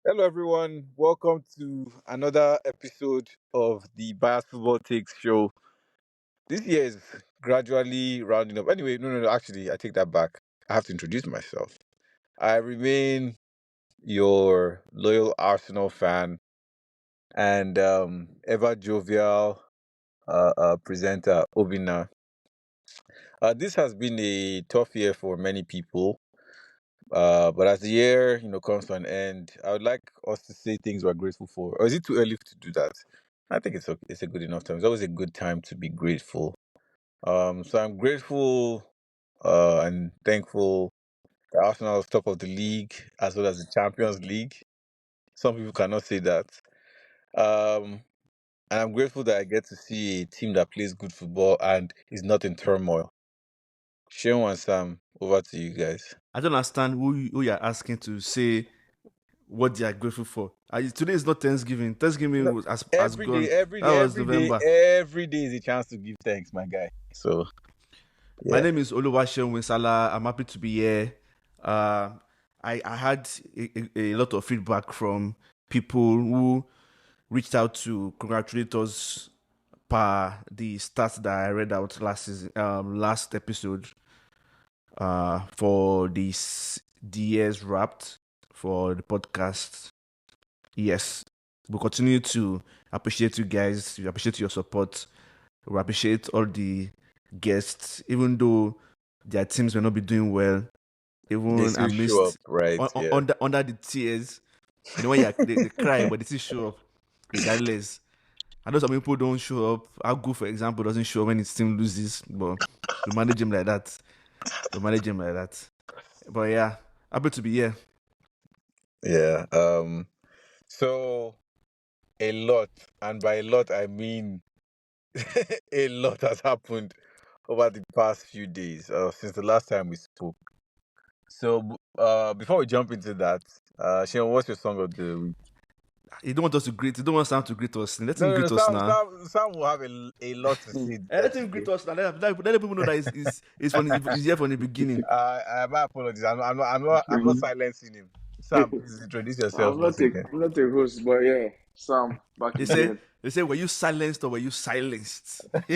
Hello, everyone. Welcome to another episode of the Bias Football Takes show. This year is gradually rounding up. Anyway, no. Actually, I take that back. I have to introduce myself. I remain your loyal Arsenal fan and ever jovial presenter, Obina. This has been a tough year for many people. But as the year, comes to an end, I would like us to say things we're grateful for. Or is it too early to do that? I think it's okay. It's a good enough time. It's always a good time to be grateful. So I'm grateful and thankful that Arsenal is top of the league as well as the Champions League. Some people cannot say that. Um, and I'm grateful that I get to see a team that plays good football and is not in turmoil. Sean and Sam, over to you guys. I don't understand who you're asking to say what they are grateful for. Today is not Thanksgiving. Thanksgiving No, has every day, gone. every That day, was every day, November. every day is a chance to give thanks, my guy. So My yeah, name is Oluwaseun Salah. I'm happy to be here. Uh, I had a lot of feedback from people who reached out to congratulate us per the stats that I read out last episode. For the year's wrapped for the podcast. Yes, we'll continue to appreciate you guys. We appreciate your support. We appreciate all the guests, even though their teams may not be doing well. they Even still show up, amidst right? Yeah. under the tears, when they cry, but they still show up regardless. I know some people don't show up. Agu, for example, doesn't show up when his team loses, but we manage him like that. We manage him like that. But yeah, happy to be here. Yeah. So a lot, and by a lot I mean a lot has happened over the past few days, since the last time we spoke. So before we jump into that, Sean, what's your song of the week? You don't want us to greet. You don't want Sam to greet us. Let him No. greet us now. Sam will have a lot to say Let him greet today. us now. Let people know that he's here from the beginning. My apologies. I'm not silencing him. Sam, please introduce yourself I'm not once a again. I'm not a host, but yeah, Sam back They say again. they say were you silenced or were you silenced? um,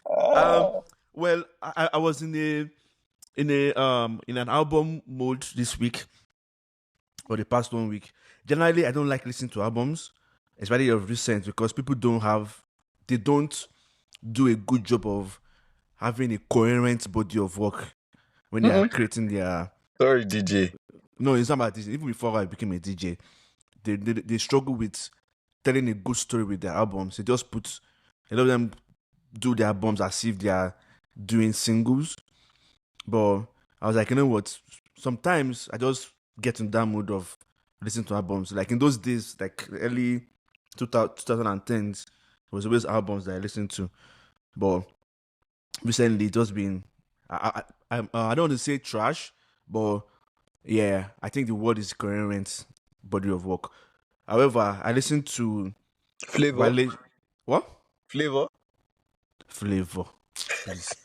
Ah, well, I was in an album mode this week or the past 1 week. Generally, I don't like listening to albums, especially of recent, because people they don't do a good job of having a coherent body of work when they are mm-mm. creating their. Sorry, DJ. No, it's not about this. Even before I became a DJ, they struggle with telling a good story with their albums. They just put a lot of them do their albums as if they are doing singles. But I was like, you know what? Sometimes I just get in that mood of listening to albums. Like in those days, like early 2010s, it was always albums that I listened to. But recently, it's just been I don't want to say trash, but yeah, I think the word is coherent body of work. However, I listened to Flavor. Wale. What? Flavor. Flavor. Please.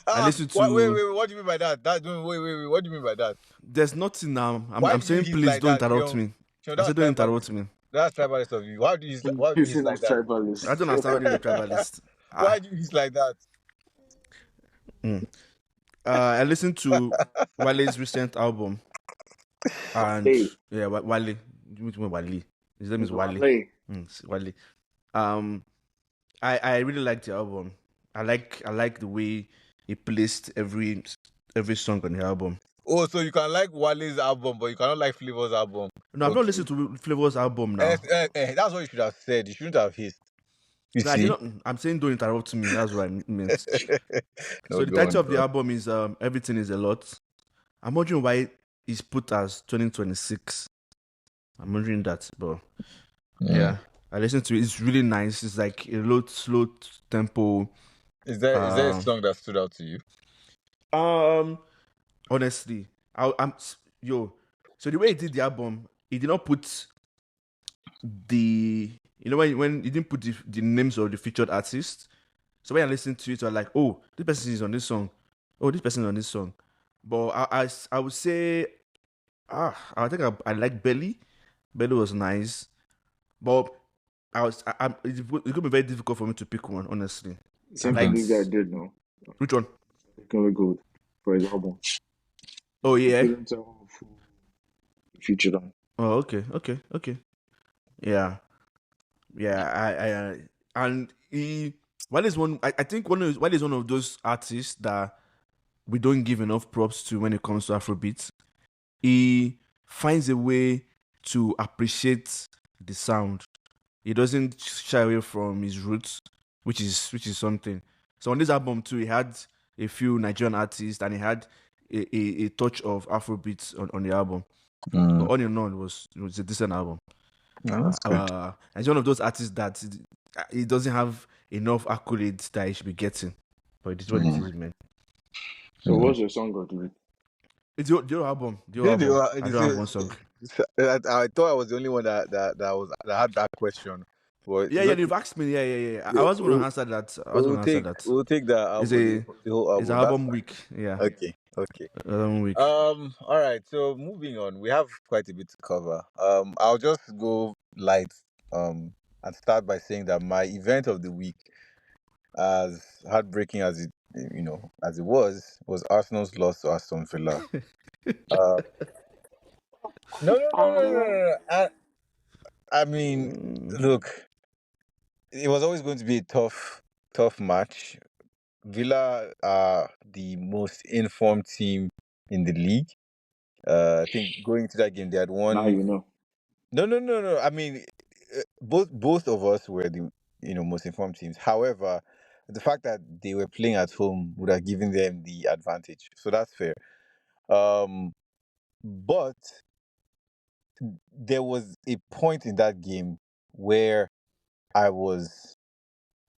I Ah, listened what? Wait, to. wait, wait. What do you mean by that? No, wait. What do you mean by that? There's nothing now. Why I'm do you saying hiss please like don't that, interrupt Sean? me. Sean, I that's said don't tribalist. interrupt me. That's tribalist of you. Why do you hiss like, why do you hiss Using like as that? I don't tribalist. understand what is a tribalist. Why Ah. do you hiss like that? Mm. I listened to Wale's recent album and Wale. yeah, Wale. Which one Wale? His name is It's Wale. Wale. It's Wale. Um, I really like the album. I like the way he placed every song on the album. Oh, so you can like Wale's album, but you cannot like Flavor's album. No, I've not Okay. listened to Flavor's album now. That's what you should have said. You shouldn't have hissed. You No, I did see? not. I'm saying don't interrupt me. That's what I meant. No, So the go title on, of go the on. album is "Everything Is a Lot." I'm wondering why it's put as 2026. I'm wondering that, but Mm. yeah, I listened to it. It's really nice. It's like a low, slow tempo. Is there a Um, song that stood out to you? um, honestly, I'm yo. So the way he did the album, he did not put the when he didn't put the names of the featured artists. So when I listened to it, I was like, oh, this person is on this song. Oh, this person is on this song. But I would say I think I like Belly. Belly was nice, but it's gonna be very difficult for me to pick one. Honestly, I Same thing Mm. this guy liked did now. which one? Very good for his album. Oh I yeah. couldn't tell who featured on. Oh okay. Yeah, yeah. And he While is one. I think while is one of those artists that we don't give enough props to when it comes to Afrobeats. He finds a way to appreciate the sound. He doesn't shy away from his roots, which is something. So on this album too, he had a few Nigerian artists and he had a touch of Afrobeats on the album. But Mm. all in all, it was a decent album. No, that's good. And he's one of those artists that he doesn't have enough accolades that he should be getting. But it is what it Mm. is, man. So what's your song of the week? It's your album. Your Did album. you, I don't have one song. I thought I was the only one that had that question. But Yeah, it's yeah, okay. they've asked me. Yeah. I Yeah, wasn't gonna answer that. I was we'll gonna answer take that. we'll take the It's album, a the whole it's an album. That's album fine. week. Yeah, Okay. album week. All right. So moving on, we have quite a bit to cover. I'll just go light. And start by saying that my event of the week, as heartbreaking as as it was Arsenal's loss to Aston Villa. Uh, no. I mean, Mm, look, it was always going to be a tough match. Villa are the most informed team in the league. I think going into that game, they had Now won. you know. No. I mean, both of us were the most informed teams. However, the fact that they were playing at home would have given them the advantage, so that's fair. Um, but there was a point in that game where I was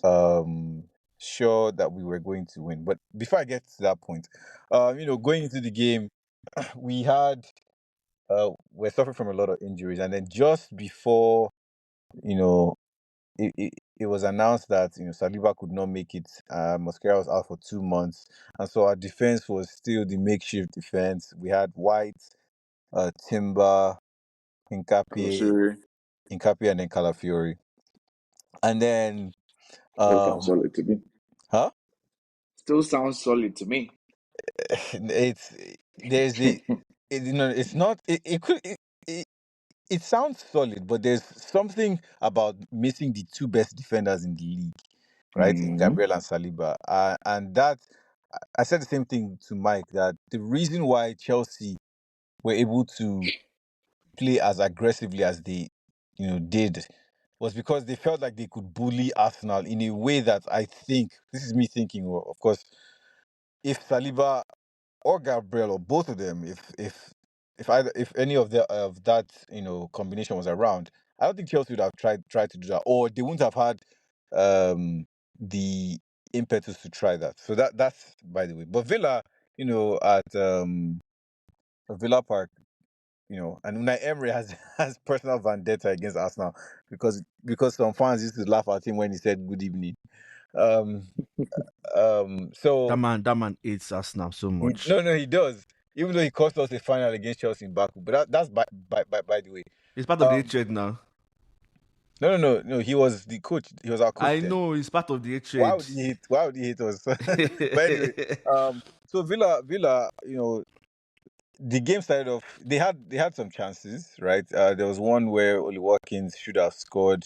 um sure that we were going to win. But before I get to that point, going into the game, we had we're suffering from a lot of injuries, and then just before you know it was announced that Saliba could not make it. Mosquera was out for 2 months, and so our defense was still the makeshift defense. We had White, Timber, Hincapié, Calafiori and then Calafiori, and then still sounds um, solid to me. huh? Still sounds solid to me. It's there's the it's not it, it sounds solid, but there's something about missing the two best defenders in the league, right? In Mm-hmm. Gabriel and Saliba. And that, I said the same thing to Mike, that the reason why Chelsea were able to play as aggressively as they, did was because they felt like they could bully Arsenal in a way that I think, this is me thinking, of course, if Saliba or Gabriel or both of them, if any of that combination was around, I don't think Chelsea would have tried to do that, or they wouldn't have had the impetus to try that. So that's by the way. But Villa, at Villa Park, and Unai Emery has has personal vendetta against Arsenal because some fans used to laugh at him when he said good evening. Um, that so man hates Arsenal so much. no, he does. Even though he cost us a final against Chelsea in Baku, but that's by the way. He's part of the Um, trade now. no. He was the coach. He was our coach I then. know he's part of the Why trade. would he hate? Why would he hate us? But anyway, so Villa, the game started off. They had some chances, right? There was one where Oli Watkins should have scored.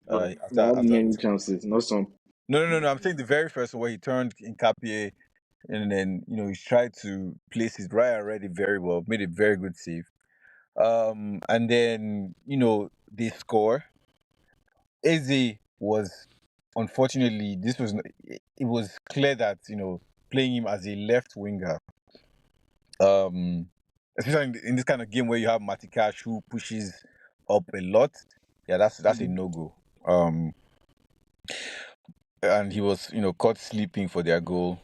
But After not after many chances, not some. no. I'm saying the very first one where he turned in Capie, and then he tried to place his right already very well, made a very good save. And then they score. Eze was, unfortunately, it was clear that playing him as a left winger, um, especially in this kind of game where you have Matikash who pushes up a lot, yeah, that's a no go. And he was caught sleeping for their goal.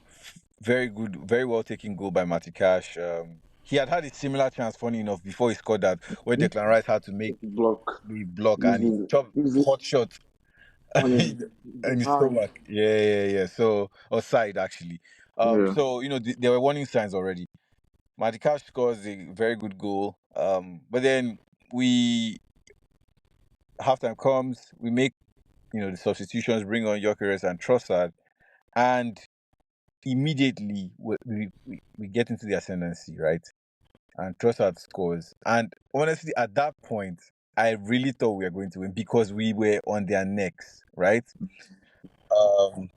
Very good, very well taken goal by Matikash. He had a similar chance, funny enough, before he scored that, where Hmm? Declan Rice had to make Block. the block and he Uses chopped uses hot shot on his in his behind. stomach. Yeah. So, or side actually. Yeah. So there were warning signs already. Matikash scores a very good goal. But then we halftime comes, we make the substitutions, bring on Gyökeres and Trossard, and immediately we get into the ascendancy, right? And Trossard scores. And honestly, at that point, I really thought we were going to win because we were on their necks, right? Um,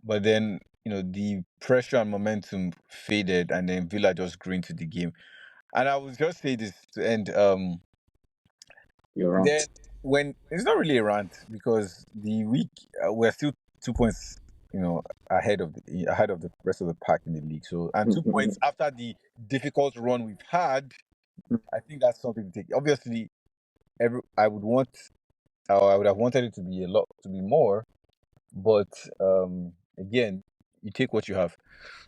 but then the pressure and momentum faded, and then Villa just grew into the game. And I would just say this to end. You're Then right. when it's not really a rant because the week we're still 2 points, ahead of the rest of the pack in the league. So and 2 points after the difficult run we've had, I think that's something to take. Obviously, I would want, or I would have wanted it to be to be more, but again, you take what you have.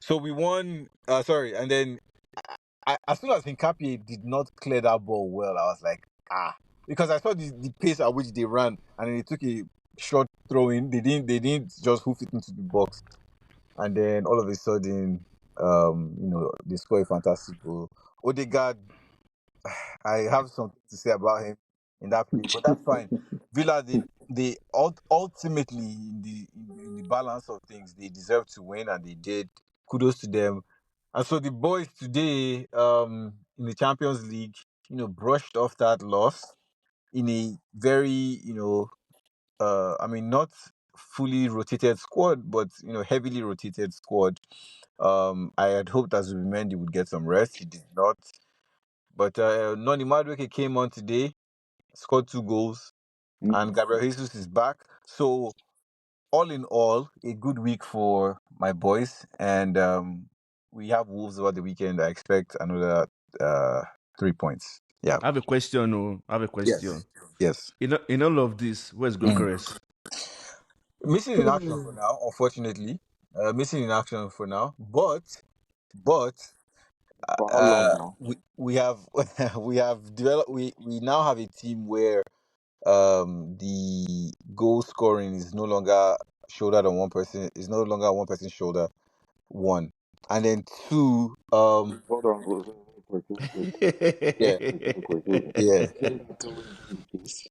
So we won. Sorry, and then as soon as Hincapié did not clear that ball well, I was like, because I saw the pace at which they ran, and then they took a short throw in. They didn't just hoof it into the box, and then all of a sudden, they score a fantastic goal. Odegaard, I have something to say about him in that play, but that's fine. Villa, ultimately in the balance of things, they deserve to win, and they did. Kudos to them. And so the boys today, in the Champions League, brushed off that loss in a very, I mean, not fully rotated squad, but heavily rotated squad. I had hoped that Zubimendi would get some rest. He did not. But Noni Madueke came on today, scored 2 goals, and Gabriel Jesus is back. So all in all, a good week for my boys, and we have Wolves over the weekend. I expect another 3 points. Yeah. I have a question. Oh, I have a question. Yes. Yes. In all of this, where's Mm. Gokares? Missing in action for now, unfortunately. Missing in action for now, but For how long now? we have we have developed. We now have a team where the goal scoring is no longer shouldered on one person. It's no longer on one person's shoulder. One, and then two. Hold on, real quick. Yeah, yeah, That's always been the case.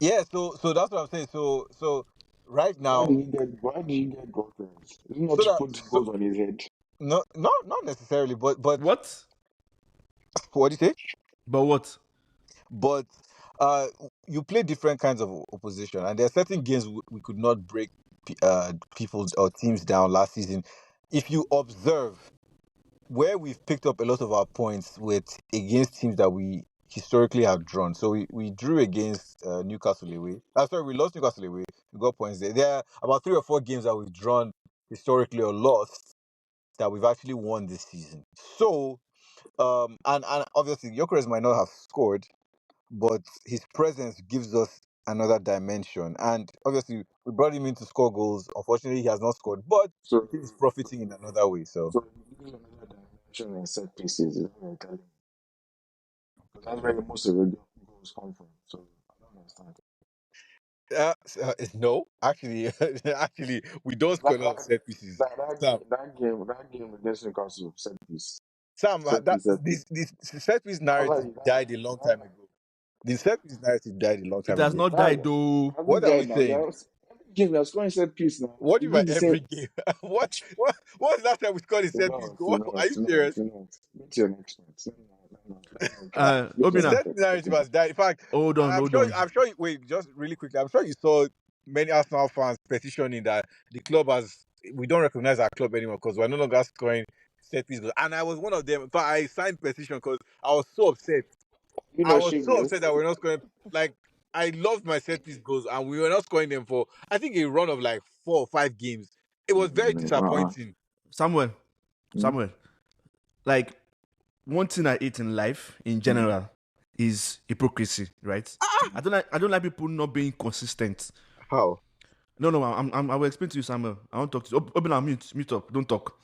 yeah. So that's what I'm saying. So right now, Why did you get Gokers? Isn't not so to that put so goals on his head? no, not necessarily, but What? what do you say? But what? But uh, you play different kinds of opposition, and there are certain games we could not break people or teams down last season. If you observe where we've picked up a lot of our points with against teams that we historically have drawn. So we drew against Newcastle away. Sorry, we lost Newcastle away. We got points there. There are about 3 or 4 games that we've drawn historically or lost that we've actually won this season. So and obviously Gyökeres might not have scored, but his presence gives us another dimension. And obviously, we brought him in to score goals. Unfortunately, he has not scored, but So, the team is profiting in another way. So, so you give another dimension in set pieces, is what you're telling me. Because that's where most of the goals come from. So I don't understand. no, actually, actually, we don't score That a lot of set pieces. Sam, that game against Newcastle set piece, Sam, set piece, set piece. this set piece I was narrative like died a long time ago. The set piece narrative died a long It time has ago. not that died though. hasn't What are we died now. saying? Every game you're scoring set piece now. What do You you mean do by the every same. game? What was last time we scored a set piece? Are you You're not. serious? Go to your next point. No, try. Go to The your Obina, next set point. narrative has died. In fact, hold on, I'm hold sure. on. I'm sure. Wait, just really quickly. I'm sure you saw many Arsenal fans petitioning that the club has. We don't recognize our club anymore because we're no longer scoring set pieces. And I was one of them. But I signed petition because I was so upset. You I know, was so shameless. upset that we're not scoring. Like I loved my set piece goals, and we were not scoring them for I think a run of like 4 or 5 games. It was very Uh-uh. disappointing. Samuel, Mm. Samuel. Like one thing I hate in life in Mm. general is hypocrisy, right? I don't like people not being consistent. How? No, I will explain to you, Samuel. I won't talk to you. Open and mute up. Don't talk.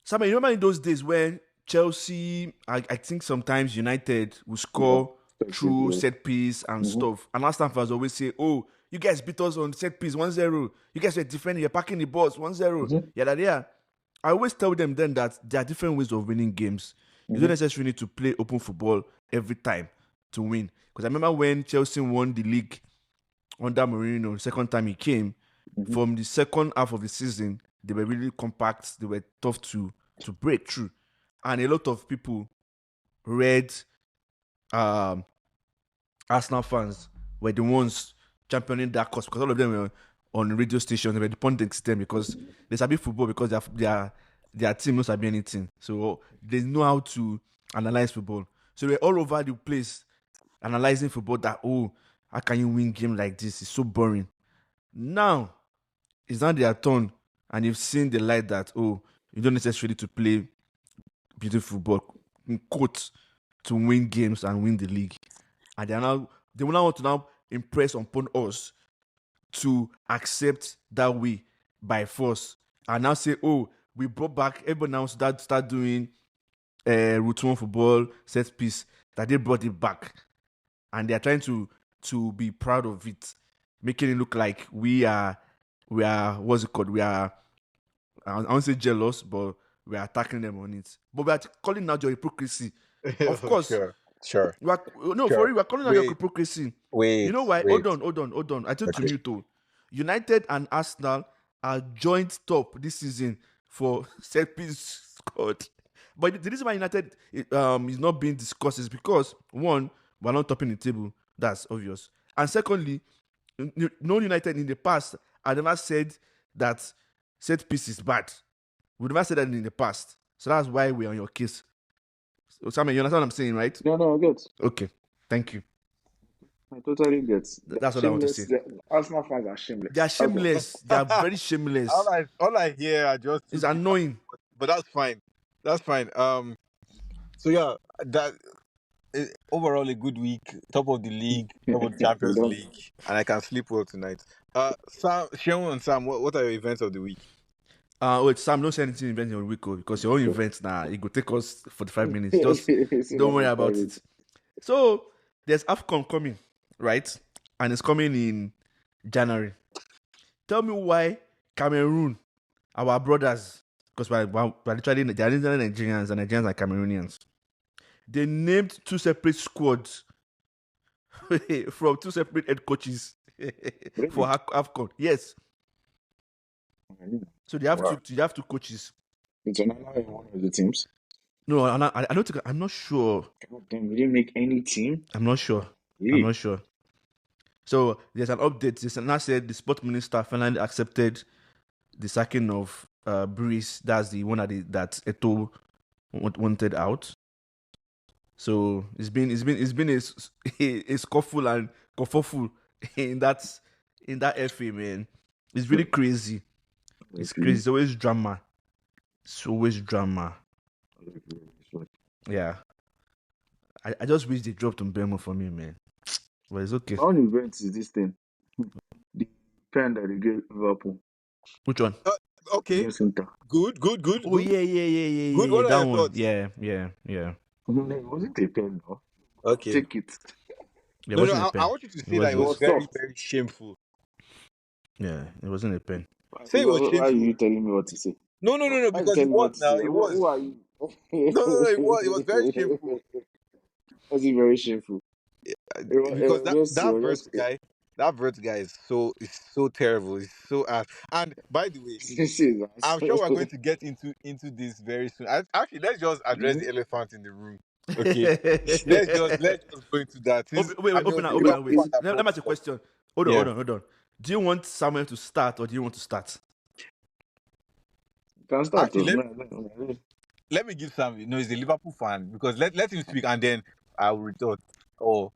Samuel, you remember in those days when Chelsea, I think sometimes United will Yeah. score Set through pieces. set piece and Mm-hmm. stuff. And last time fans always say, oh, you guys beat us on set piece 1-0. You guys were defending, you're packing the balls 1-0. Mm-hmm. Yeah. I always tell them then that there are different ways of winning games. You don't necessarily need to play open football every time to win. Because I remember when Chelsea won the league under Mourinho, the second time he came, from the second half of the season, they were really compact. They were tough to break through. And a lot of people read Arsenal fans were the ones championing that cause because all of them were on radio stations. They were depending on them because they sabi football because their team knows sabi anything. So they know how to analyze football. So they're all over the place analyzing football that, oh, how can you win game like this? It's so boring. Now, it's not their turn and you've seen the light that, oh, you don't necessarily to play beautiful football, in quotes, to win games and win the league. And they will now want to now impress upon us to accept that way by force and now say, oh, we brought back everybody now start doing route one football set piece, that they brought it back and they are trying to be proud of it, making it look like we are what's it called, we are, I won't say jealous, but we are attacking them on it, but we are calling out your hypocrisy. Of course. Sure. For real, we're calling out your hypocrisy. You know why? Wait. Hold on. I told you to. United and Arsenal are joint top this season for set piece scored. But the reason why United is not being discussed is because, one, we're not topping the table. That's obvious. And secondly, no United in the past, I never said that set piece is bad. We never said that in the past. So that's why we're on your case. So, Samuel, you understand what I'm saying, right? No, I get. Okay, thank you. I totally get. That's what I want to say. Arsenal fans are shameless. They are shameless. They are very shameless. All I hear are just It's annoying. But that's fine. That's fine. So yeah, that overall a good week, top of the league, top of the Champions League, and I can sleep well tonight. Sam, Sean and Sam, what are your events of the week? Wait, Sam, don't say anything in events of the week because your own events now, it will take us 45 minutes. Just don't worry about it. So there's AFCON coming, right? And it's coming in January. Tell me why Cameroon, our brothers, because we're literally they're Nigerians and Nigerians are Cameroonians. They named two separate squads from two separate head coaches for AFCON. Yes. So they have two coaches. It's another one of the teams. No, I don't think. I'm not sure. God damn, we didn't make any team. I'm not sure. Really? I'm not sure. So there's an update. This now said the sport minister finally accepted the sacking of Breeze. That's the one that Eto'o wanted out. So it's been a scuffle and kerfuffle in that FA, man. It's really crazy. It's crazy. It's always drama. Yeah. I just wish they dropped Mbemo for me, man. But it's okay. How many events is this thing? The pen that they gave Liverpool. Which one? Okay. Good. Oh yeah. Good. What that are your one? thoughts? Yeah. No, it wasn't a pen, no. Okay. Take it. Yeah, No, I want you to say that it was very, very shameful. Yeah, it wasn't a pen. Say it was shameful. Why are you telling me what to say? No, because it was now. It was. Who are you? No, it was very shameful. Was it very shameful? Because that Vert guy is so terrible. It's so ass. And by the way, I'm sure we're going to get into this very soon. Actually, let's just address the elephant in the room. Okay, let's just go into that. Wait, open up. Wait. Let me ask you a question. Hold on. Do you want Samuel to start or do you want to start? You can start. Actually, let me give Sam. He's a Liverpool fan because let him speak and then I will retort or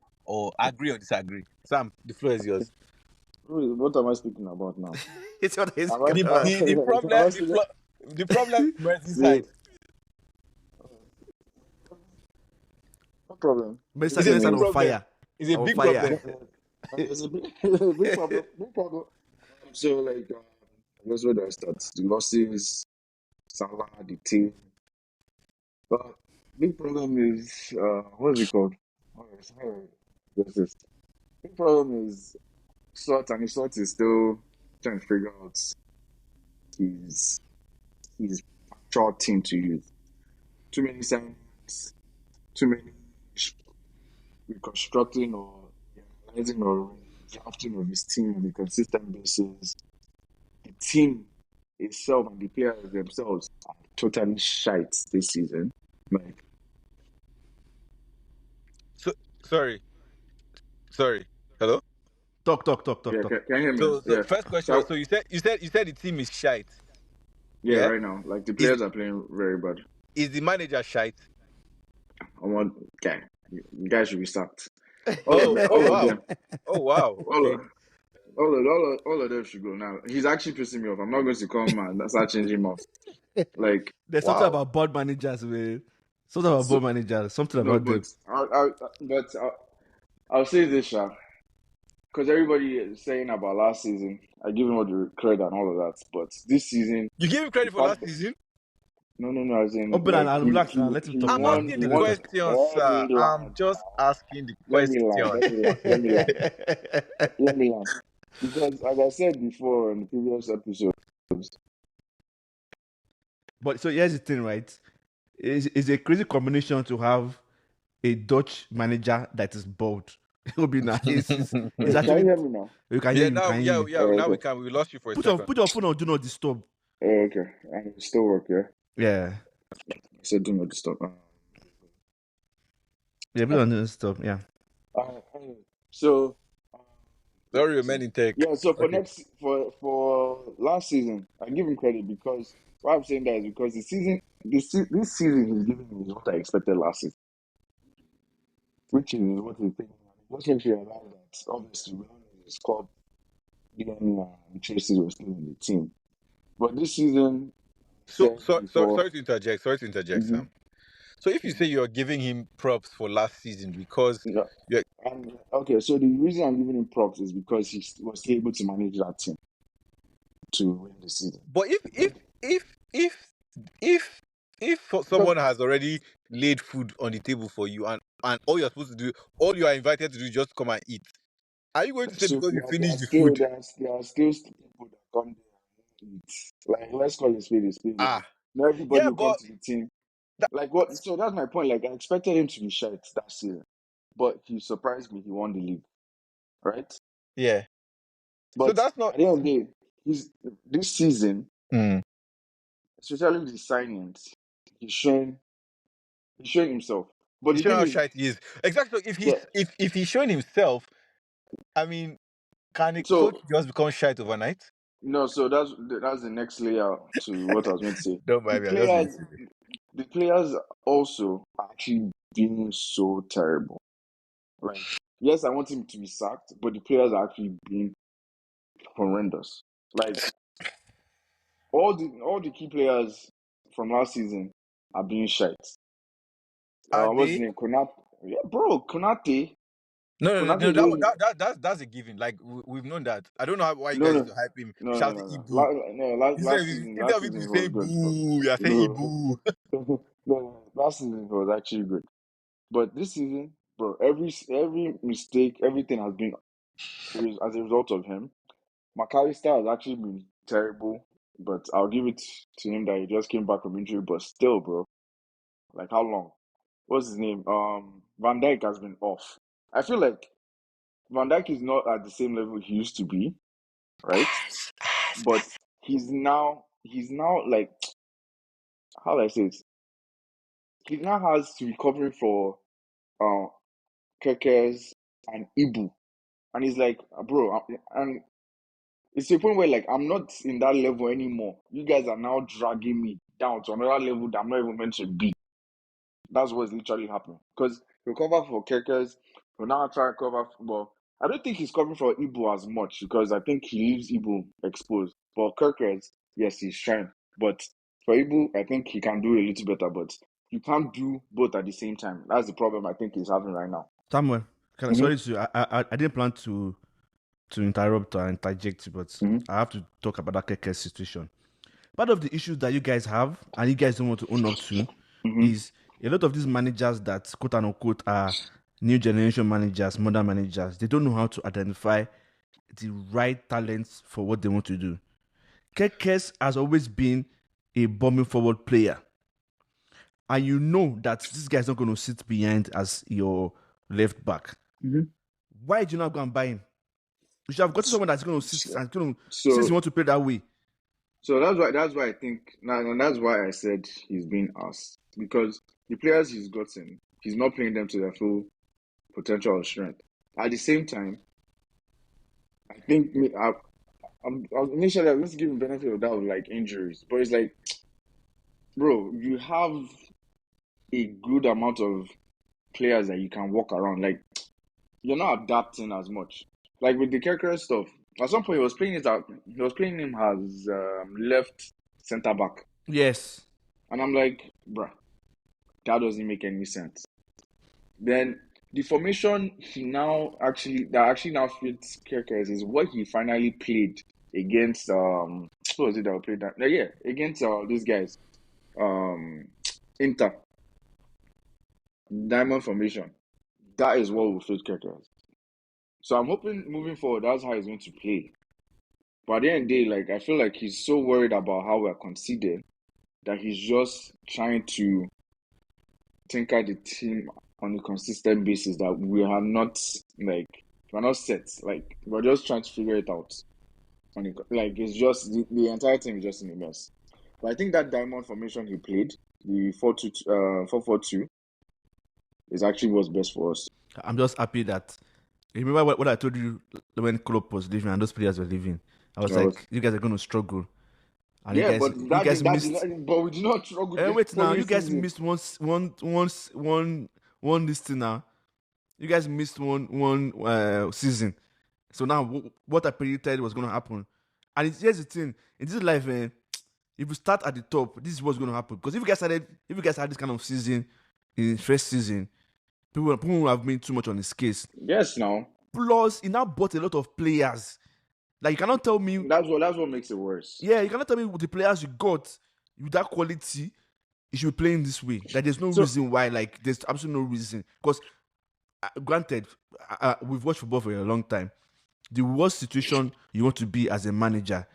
agree or disagree. Sam, the floor is yours. What am I speaking about now? It's what he's the problem is Merseyside. No problem. Merseyside is on fire. It's a big problem. It's a big problem. No problem. So, like, that's where I start. The losses, Salah, the team. But big problem is, what is it called? What's this? Big problem is Slot, and Slot is still trying to figure out his actual team to use. Too many signings, too many reconstructing or analyzing or drafting of his team on a consistent basis. The team itself and the players themselves are totally shite this season. Like, So sorry. Hello. Talk. yeah, can you hear me now? So Yeah. first question was, So, so you said the team is shite. yeah, Yeah. right now, like the Is players are playing very bad. is the manager shite? I want guy. You guys should be sacked. All of Oh, them, oh all of wow. them, Oh wow. all Okay. of all of them should go now. He's actually pissing me off. I'm not going to come and start changing him off. Like, There's something Wow. about board managers, man. Something about so, board managers. Something no, about but them. I'll say this, Sha, because everybody is saying about last season. I give him all the credit and all of that, but this season, You gave him the credit for fact last that season? no, as in Open like and relax now. Let him he talk I'm now. won asking he the Let him won. talk. question, Let sir. me land I'm just now. asking the Let me land. question. Let me land. Because as I said before in the previous episode, But so here's the thing, right? It's a crazy combination to have a Dutch manager that is bald. It would be nice. It's can you actually hear me now? you can hear Yeah, you now, can hear yeah, you. yeah. Oh, Now we okay. can. We lost you for a Put second. your phone on do not disturb. Oh, okay. And it still work, yeah? Yeah. I said do not disturb. Yeah, put it on do not disturb. Yeah. Anyway, so what Sorry, was I man saying? in tech. Yeah, so Okay. for last season, I give him credit because why I'm saying that is because this season he's giving me is what I expected last season, which is what he's thinking. Just makes you realize that obviously we don't know his club DNA and traces were still in the team. But this season, So, said sorry before, to interject. Sorry to interject, mm-hmm, Sam. So, if you say you're giving him props for last season because yeah. you're, And okay, so the reason I'm giving him props is because he was able to manage that team to win the season. but if Because someone has already laid food on the table for you, and all you're supposed to do, all you are invited to do is just come and eat, are you going to say so because you there are finished the still food? people that come there and eat. Like let's call it a spade. Like Ah, not everybody yeah, will come but to the team. that, Like what? So that's my point. Like I expected him to be shite that season, but he surprised me. He won the league, right? yeah. So But that's not. at the end of the day, this season, Mm. especially the signings, he's showing himself. But You the show thing how is, shite he is. Exactly. So yeah. if he's showing himself, I mean, can a coach So just become shite overnight? no, so that's the next layer to what I was going to say. Don't The mind me. I'm just being players, silly. the players also are actually being so terrible. Like, yes, I want him to be sacked, but the players are actually being horrendous. Like all the key players from last season are being shite. Are What's his they? name? Konate. Yeah, bro, Konate. No. Konate doing That's a given. Like we've known that. I don't know why you no, guys no, used to hype him, no, no, shouting no, no. "Ibu." Last Instead of it to season be was saying good. "boo," you're saying No, "Ibu." no, last season was actually good. But this season, bro, every mistake, everything has been as a result of him. McAllister has actually been terrible, but I'll give it to him that he just came back from injury. But still, bro, like how long? What's his name? Van Dijk has been off. I feel like Van Dijk is not at the same level he used to be, right? But he's now like how do I say it? He now has to be covering for uh Kekes and Ibu. And he's like, bro, and it's to a point where like I'm not in that level anymore. You guys are now dragging me down to another level that I'm not even meant to be. That's what's literally happening. Because he'll cover for Kirkers, he'll now try to cover well, I don't think he's covering for Ibu as much because I think he leaves Ibu exposed. But Kirkers, yes, he's trying. But for Ibu, I think he can do a little better, but you can't do both at the same time. That's the problem I think he's having right now. Samuel, Mm-hmm. sorry to I didn't plan to interrupt or interject, but Mm-hmm. I have to talk about that Keke situation. Part of the issues that you guys have and you guys don't want to own up to Mm-hmm. is a lot of these managers that quote unquote are new generation managers, modern managers, they don't know how to identify the right talents for what they want to do. Kekes has always been a bombing forward player. and you know that this guy's not going to sit behind as your left back, why did you not go and buy him? You should have gotten someone that's going to sit and going to, since So you want to play that way. so that's why I think now, and that's why I said he's being asked, because the players he's gotten, he's not playing them to their full potential or strength. At the same time, I think initially I was going to give him benefit of doubt with like injuries, but it's like, bro, you have a good amount of players that you can walk around. Like, you're not adapting as much. Like with the Kerkere stuff, at some point he was playing him as left centre back, Yes. and I'm like, bruh, that doesn't make any sense. Then the formation that actually now fits Kerkeres is what he finally played against who was it that played that? Yeah, against these guys. Inter. Diamond formation. That is what will fit Kerkeres. So I'm hoping moving forward that's how he's going to play. But at the end of the day, like I feel like he's so worried about how we're conceded that he's just trying to tinker the team on a consistent basis that we're not set. Like we're just trying to figure it out. Like it's just the entire team is just in a mess. But I think that diamond formation he played, the 4-4-2, is actually what's best for us. I'm just happy that. Remember what I told you when Klopp was leaving and those players were leaving? I was like, you guys are going to struggle. And Yeah, you guys missed. but we did not struggle. Wait now, you guys season. missed one this thing now. You guys missed one season. So now what I predicted was going to happen. And here's the thing: in this life, if you start at the top, this is what's going to happen. Because if you guys had this kind of season in first season, people would have been too much on his case. Yes, now. Plus, he now bought a lot of players. Like you cannot tell me that's what makes it worse. Yeah, you cannot tell me with the players you got with that quality, you should be playing this way. Like there's no reason why. Like there's absolutely no reason. Because granted, we've watched football for a long time. The worst situation you want to be as a manager,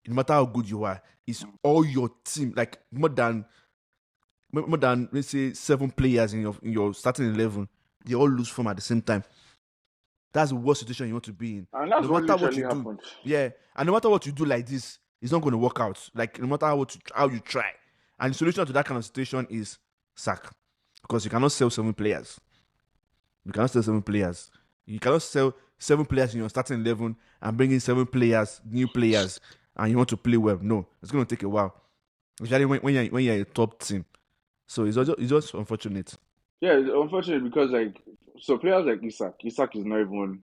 no matter how good you are, is all your team, like more than let's say 7 players in your starting 11, they all lose form at the same time. That's the worst situation you want to be in. And that's no matter what you happened. do, yeah, and no matter what you do like this, it's not going to work out. Like no matter how you try, and the solution to that kind of situation is sack, because you cannot sell 7 players. You cannot sell 7 players. You cannot sell 7 players in your starting 11 and bring in 7 players, new players, and you want to play well. No, it's going to take a while, especially when you're a top team. So it's just unfortunate. Yeah, it's unfortunate because players like Isak is not even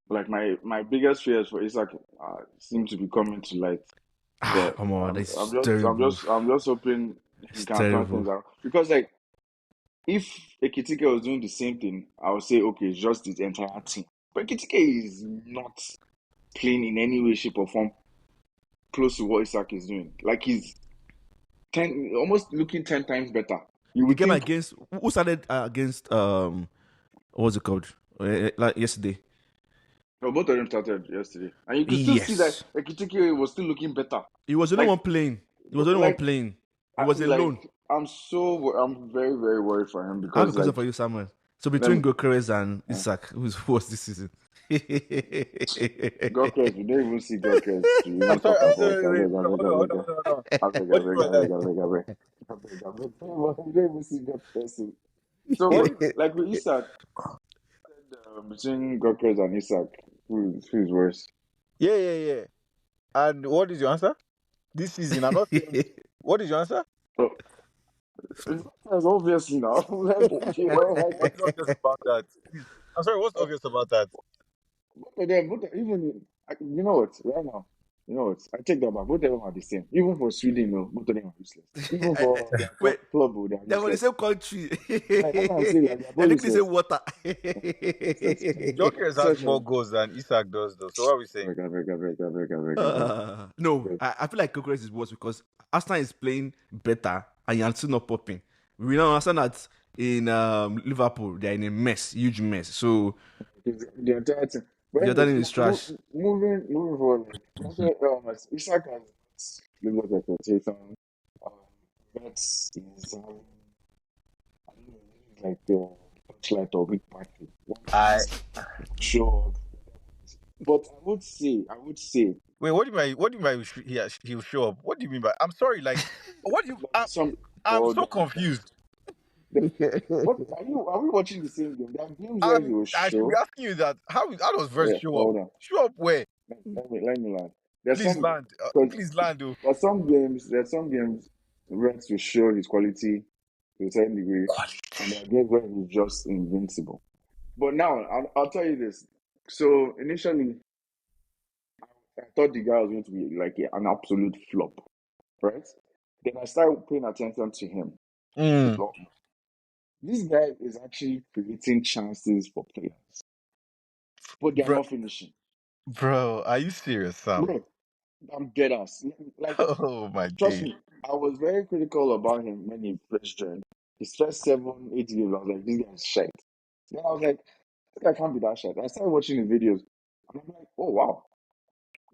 like my biggest fears for Isak seem to be coming to light. But Come on, I'm that's terrible. I'm just hoping he It's can turn terrible. things out. Because like if Ekitike was doing the same thing, I would say okay, it's just the entire team. But Ekitike is not playing in any way, shape, or form close to what Isak is doing. Like he's almost looking 10 times better. You would game think against who started against what's it called like yesterday. no, both of them started yesterday, and you could still see that Ekitike was still looking better. He was the only one playing. He was the only one playing. He was alone. I'm very, very worried for him I have a because question for you, Samuel. So between Gokeres and Isak, who's worse this season? Gokers, we don't even see Gokers to even I'm sorry. talk I'm about. sorry. Wait, hold on. What do you mean by that? We don't even see Gokers. So What? like with Isak, between Gokers and Isak, who's worse? Yeah. And what is your answer? This season, I'm not saying. What is your answer? Oh, it's obviously now. What's obvious about that? Please. I'm sorry. What's obvious about that? Even you know what? Right now, you know what? I take that back. Both of them are the same. Even for Sweden, no, both of them are useless. Even for their Wait, club, they are they're from the useless. same country. Like, that's what I'm saying. Like, they're I both think they say useless. water. Jokers has more goals than Isak does, though. So what are we saying? No, I feel like Gokeres is worse because Arsenal is playing better and you're still not popping. We now understand that in Liverpool they're in a mess, huge mess. So The entire team. But your anyways, darling is trash. moving forward, Isak has lived up to expectation. That's I don't know, like the touchlight or big party. I Sure. But I would say, wait. What do you mean? He'll show up. What do you mean by? I'm sorry. Like, what do you? there are some, I'm or so confused. the, what are we watching the same game? There are games where he will I should be show. asking you that. How does verse Yeah, show up? hold on. Show up where? Let me land. There's Please some land. because Please land. Oh. there's some games Rex will show his quality to a certain degree, and there are games where he's just invincible. But now I'll tell you this. So initially, I thought the guy was going to be like an absolute flop, right? Then I started paying attention to him a Mm, lot more. This guy is actually creating chances for players, but they're bro, not finishing. bro, are you serious, Sam? Bro, I'm dead ass. Like, Oh my trust days. me, I was very critical about him when he first joined. His first 7, 8 games, I was like, this guy's shite. Then I was like, this guy can't be that shite. I started watching his videos, and I'm like, oh wow,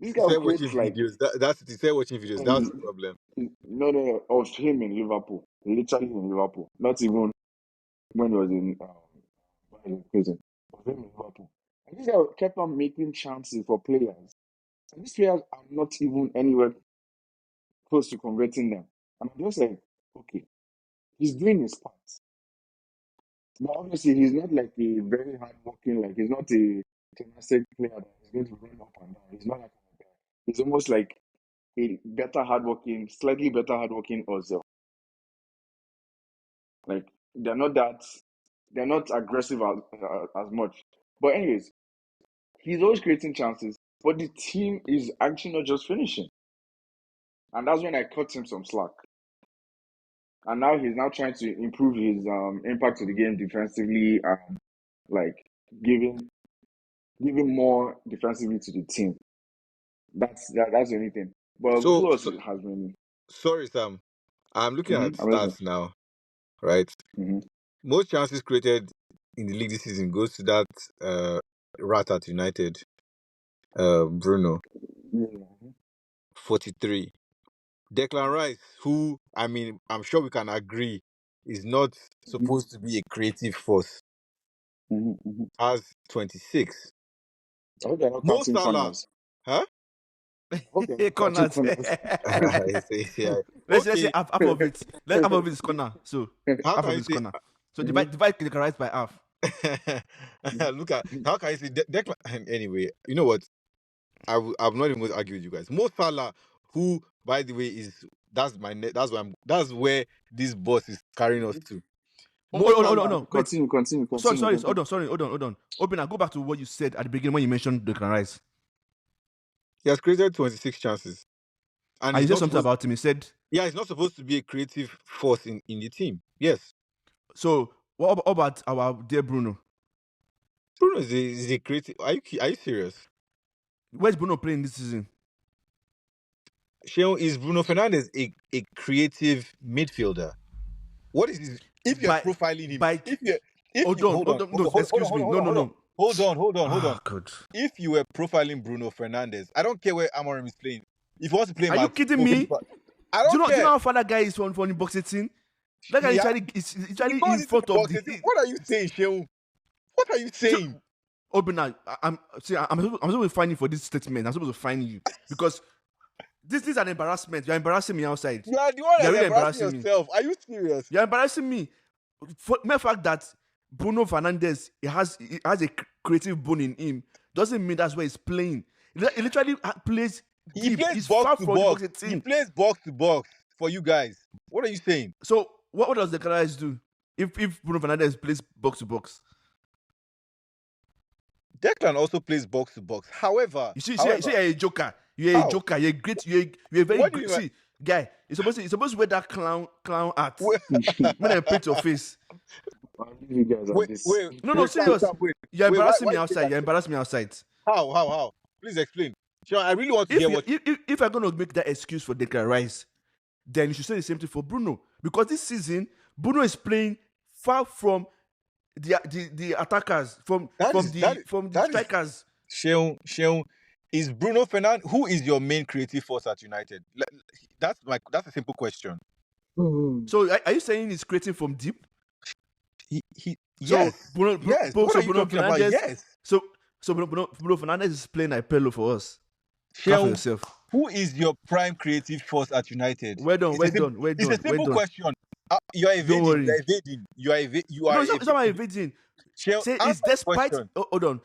this He guy said watching creates like videos. That's it. He said watching videos. That's um, the problem. no, of him in Liverpool, literally in Liverpool, not even when he was in prison, of him in Liverpool. And this guy kept on making chances for players, and these players are not even anywhere close to converting them. And I'm just like, okay, he's doing his part. But obviously, he's not like a very hardworking, like he's not a gymnastic player that is going to run up and down. He's not like that. He's almost like a better hardworking, slightly better hardworking Ozil. Like they're not aggressive as much. But anyways, he's always creating chances, but the team is actually not just finishing. And that's when I cut him some slack. And now he's now trying to improve his impact to the game defensively and like giving more defensively to the team. That's the only thing. But So, plus so it has been sorry, Sam. I'm looking at I'm listening. stats now. Right, Mm-hmm. most chances created in the league this season goes to that rat at United, Bruno, Mm-hmm. 43. Declan Rice, who I mean, I'm sure we can agree is not supposed to be a creative force, Mm-hmm. has 26. I hope they're not Mo counting Salah, corners. huh? I hope they're not counting Corners. corners. Yeah. Let's say Okay, half of it. Half of it is corner. So how half can of it you is say? corner. So Mhm. divide the right by half. Look at how can I say Declan? Anyway, you know what? I'm not even going to argue with you guys. Mo Salah, who by the way is that's where this boss is carrying us to. Mo Salah, Wait. Continue. Hold on. Open and go back to what you said at the beginning when you mentioned Declan Rice. he has created 26 chances, and And you he's said not something supposed. about him. He said, Yeah, he's not supposed to be a creative force in the team. Yes, so what about our dear Bruno? Bruno is a creative. Are you serious? Where's Bruno playing this season? Sheon, is Bruno Fernandes a creative midfielder? What is his, if you're By profiling him? by If you hold on, no, excuse me. No. hold on. Ah, God. If you were profiling Bruno Fernandes, I don't care where Amorim is playing. If he wants to play Are you Matip, kidding me? I Do don't you know care. how far that guy is from the box 18? That guy He, has, is he literally goes in into the front of box. the. What are you saying, Sheon? What are you saying? Obina, I'm supposed to fine you for this statement. I'm supposed to fine you because this is an embarrassment. You're embarrassing me outside. You are the one You're that's really embarrassing embarrassing me. yourself. Are you serious? You're embarrassing me. For the fact that Bruno Fernandes he has a creative bone in him doesn't mean that's where he's playing. He literally plays He deep. plays He's box far to from the box. box He 18. plays box to box for you guys. What are you saying? So what does the guys do if Bruno Fernandes plays box to box? Declan also plays box to box. However, You see, however, you're a joker. You're a how? joker. You're great. You're a very What do you great. mean? See, guy, you're supposed to wear that clown hat Wait, when I paint your face. I'll leave you guys at wait, this. wait, No, serious. Sam, wait. You're Wait, embarrassing why me you say outside. that? You're embarrassing me outside. How? Please explain. Sure, I really want to hear what. If I'm gonna make that excuse for Declan Rice, then you should say the same thing for Bruno because this season Bruno is playing far from the attackers from the That is strikers. Sheon. Is Bruno Fernandes, who is your main creative force at United? That's a simple question. So are you saying he's creating from deep? So Yes. Yes. What are you Bruno talking about? Fernandes. Yes. So Bruno Fernandes is playing like Pello for us. Clap for Sheon, yourself. who is your prime creative force at United? Well done, well done, well It's a done, well simple done. question. You are Don't evading. You worry. are evading. You No, are it's not my evading. evading. Sheon, Say it's answer the despite question. hold on.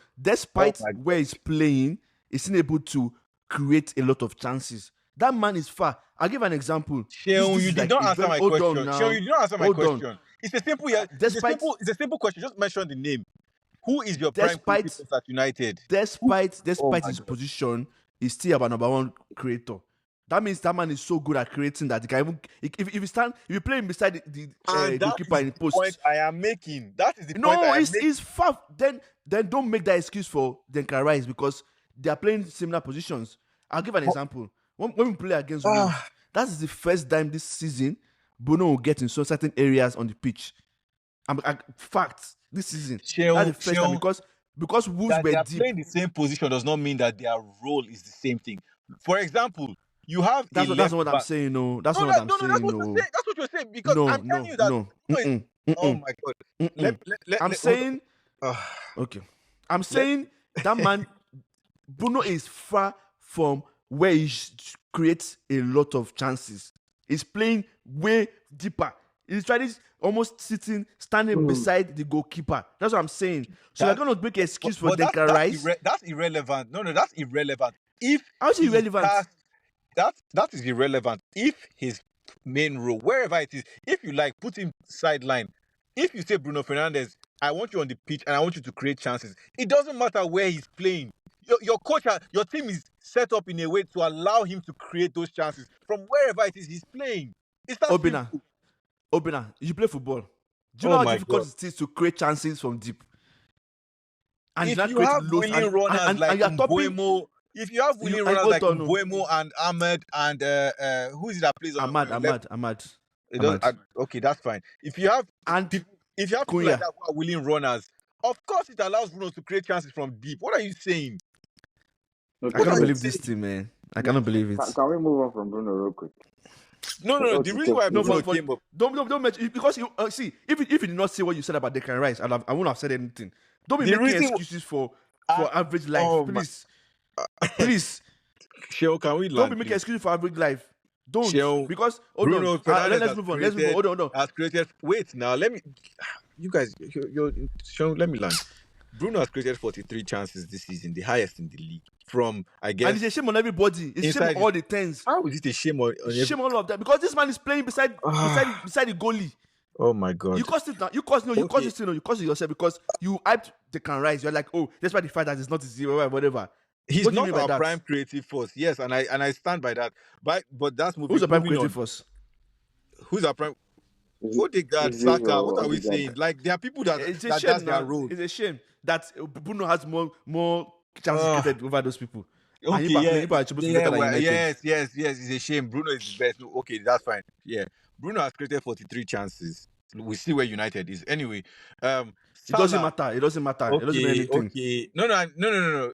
Oh Despite my where god. he's playing, he's still able to create a lot of chances. That man is far. I'll give an example. Sheon, This you is did like not a answer very my hold on question. Sheon, you now. did not answer my Hold on. question. It's a simple yeah, Despite it's a simple question. Just mention the name. Who is your prime creative despite force at United? Who? despite Oh despite my his god. position, he's still our number one creator. That means that man is so good at creating that he can even if you play him beside the And that goalkeeper is in the the point post. I am making. That is the point No, I am making. it's far. Then don't make that excuse for Declan Rice because they are playing similar positions. I'll give an example. When we play against Wolves, Ah, that is the first time this season Bruno will get in certain areas on the pitch. Fact this season. That's the first time Sheon, because Wolves that were they are deep. playing the same position does not mean that their role is the same thing. For example, you have a That's not left what I'm back. saying. No, that's No, not what I'm that's saying. what you're No, saying. That's what you're saying because no, I'm telling no, you that no. Bruno is. Mm-mm, Oh mm-mm, my god. mm-mm. I'm Hold saying on. okay. I'm Let saying that man Bruno is far from where he creates a lot of chances. He's playing way deeper. He's trying almost standing beside the goalkeeper. That's what I'm saying. So you're that's gonna make an excuse for but Declan Rice. that's irrelevant. No, that's irrelevant. If How's it he's irrelevant? cast, that is irrelevant. If his main role, wherever it is, if you like, put him sideline. If you say Bruno Fernandes, I want you on the pitch and I want you to create chances. It doesn't matter where he's playing. Your coach, your team is set up in a way to allow him to create those chances from wherever it is he's playing. It's that Obina, simple. Obina, you play football. Do you know Oh how my difficult god. it is to create chances from deep? And you If not you create have loads willing runners and like you're topping Umbuemo, if you have you willing and runners hold like on no. Umbuemo and Ahmed and who is it that plays on Ahmad, your left? Ahmad, Ahmad, It does. Ahmad. Okay, that's fine. And If you have people like Cunha. that who are willing runners, of course it allows Bruno to create chances from deep. What are you saying? I What Okay, are cannot you so believe this saying? thing, man. I cannot believe it. can we move on from Bruno real quick? No. The What's the reason take, why No, please? Bruno for came up. don't mention because you see if you did not say what you said about Declan Rice, I wouldn't have said anything. Don't be The making reason excuses for I, average life, oh my, please, please. Sheol, can we Don't be land, making please? excuses for average life. Don't Don't. because hold on. Bruno Fernandez Let's move on. Let's move on. Hold on. has created. Wait now, let me. You guys, Sean, let me land. Bruno has created 43 chances this season, the highest in the league. From I And it's guess a shame on everybody. It's a shame on inside. all the tens. How is it a shame on It's a every? shame on all of that because this man is playing beside Ah, the goalie. oh my You god. caused it now. You caused no. You caused Okay, it. No. You caused it yourself because you hyped Declan Rice. You're like, oh, despite the fact that it's not his zero, whatever. he's What do you not mean by our that? prime creative force. Yes, and I stand by that. But that's Who's the prime moving creative on. force? Who's our prime? Is Odegaard, is it Saka. What or are we Odegaard? saying? Like there are people that It's a that shame that's their now. role. It's a shame that Bruno has more chances Ah. created over those people. And Okay, you are supposed to be better than well, United. yes. It's a shame. Bruno is the best. No, okay, that's fine. Yeah, Bruno has created 43 chances. We see where United is. Anyway, It doesn't Salah. matter. It doesn't matter. It doesn't mean Okay, anything. okay. No.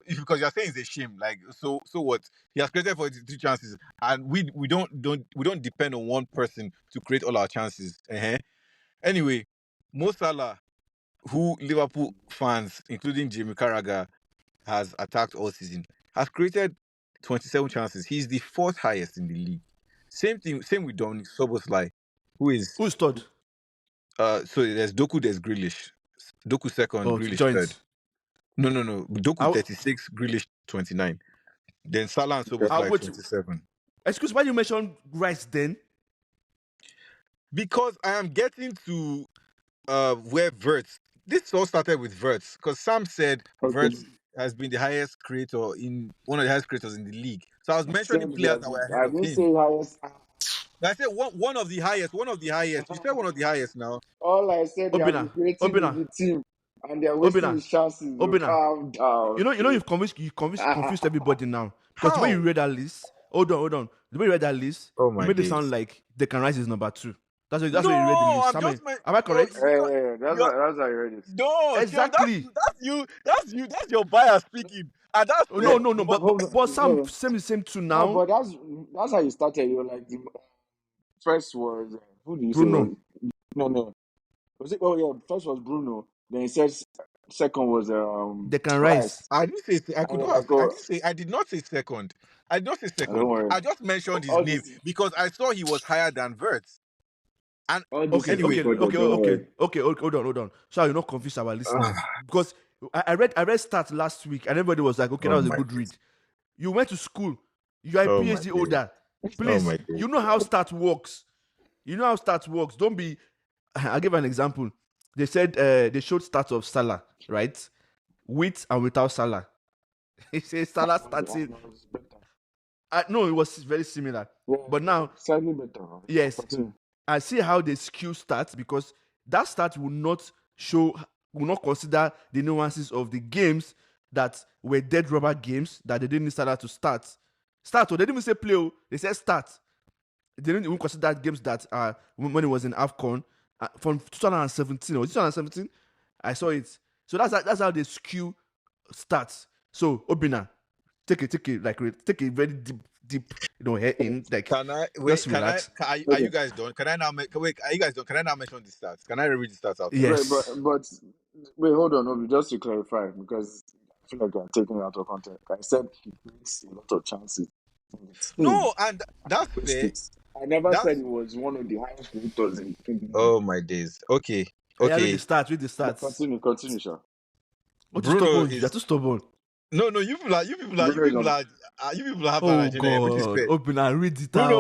It's because you're saying it's a shame. Like, so what? He has created 43 chances, and we don't depend on one person to create all our chances. Anyway, Mo Salah, who Liverpool fans, including Jamie Carragher, has attacked all season, has created 27 chances. He's the fourth highest in the league. Same with Dominic Soboslai, who is Who's third? so there's Doku, there's Grealish. Doku second, Oh, Grealish third. joint. No. Doku I, 36, Grealish 29. Then Salah and Okay. Soboslai wait. 27. Excuse why you mentioned Rice then? Because I am getting to where Verts. This all started with Verts because Sam said Okay. Verts has been the highest creator in one of the highest creators in the league. So I was I mentioning said players that were ahead I of didn't him. say highest. I said one of the highest. You said one of the highest now. All I said they have been Obina. creating in Obina. the team, and they're wasting Obina. his chances. So Obina. calm down. You've confused everybody now. Because the way you How? read that list, hold on. The way you read that list, Oh you my made it sound days. like Declan Rice is number 2. That's No, why you read the list. I'm just my Am I no, correct? you're That's how you read it. no, Sean, Exactly. that's your bias speaking. And that's Oh, fair. no. But But Sam No, same too no, now. but that's how you started. You were like the first was. Who did you say was? Bruno. No. Was it? Oh yeah, first was Bruno. Then he said second was Declan Rice. Rice. I didn't say I And could then not have, like I didn't say I did not say second. I did not say don't second. worry. I just mentioned his All name this because I saw he was higher than Verts. And all this Okay, is anyway, okay, recorded. okay, Don't okay, worry. okay, okay. Hold on. So you're not confused our listeners ah, because I read stats last week and everybody was like, okay, that oh was a my good days. read. You went to school. You are a Oh my PhD days. holder. Oh Please, my days. you know how stats works. You know how stats works. Don't be. I'll give an example. They said they showed stats of Salah, right? With and without Salah. He says Salah starting. Was better. No, it was very similar. Yeah, But now, slightly better. yes, Continue. I see how they skew stats because that stat will not consider the nuances of the games that were dead rubber games that they didn't need Salah to start. Start, or they didn't even say play, they said start. They didn't even consider games that when it was in AFCON from 2017. Was it 2017? I saw it. So that's how they skew stats. So Obina, take a very deep, head in, like Can I just wait? relax. Are you Okay. guys done? Can I now make? Wait, are you guys done? Can I now mention the stats? Can I read the stats out loud? Right, Yes. but wait, hold on, Obi, just to clarify, because I feel like I'm taking it out of context. I said he creates a lot of chances in the team. No, and that's Waste fair. it. I never said That's he was one of the highest creators in the league. oh my days. Okay, Yeah, read the okay. stats. Read the stats. Continue, sir. What is Bruno stubborn? You're is too stubborn. no. Bruno is on. You people have an Oh agenda, which is God, fair. Obina, read it out.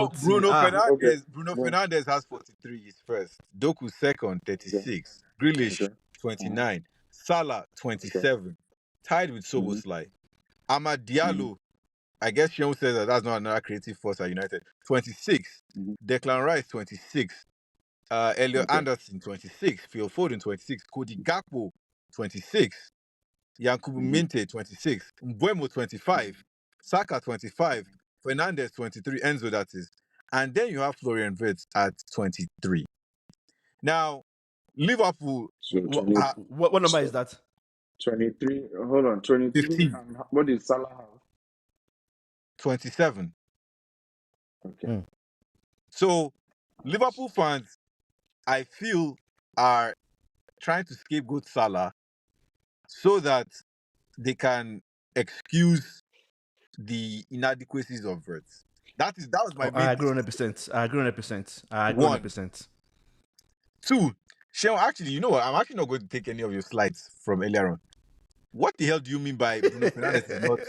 Okay. Bruno Yeah. Fernandez has 43 is first. Doku second, Okay. 36. Grealish Okay. Uh-huh. 29. Salah Okay. 27. Tied with Mm-hmm. Soboslai. Amad Mm-hmm. Diallo, I guess Sean says that that's not another creative force at United. 26. Mm-hmm. Declan Rice 26. Elliot Okay. Anderson 26. Phil Foden 26. Cody Gakpo 26. Yankubu Mm-hmm. Minte 26. Mbuemo 25. Saka 25. Fernandez 23. Enzo, that is. And then you have Florian Wirtz at 23. Now, Liverpool So What number is so that? 23. Hold on. 23. 15, And what did Salah have? 27. Okay. Hmm. So, Liverpool fans, I feel, are trying to scapegoat Salah so that they can excuse the inadequacies of Wirtz. That was my Oh, I main agree thesis. 100%. I agree 100%. I agree One. 100%. Two, Sheon, actually, you know what? I'm actually not going to take any of your slides from earlier on. What the hell do you mean by Bruno Fernandes is not?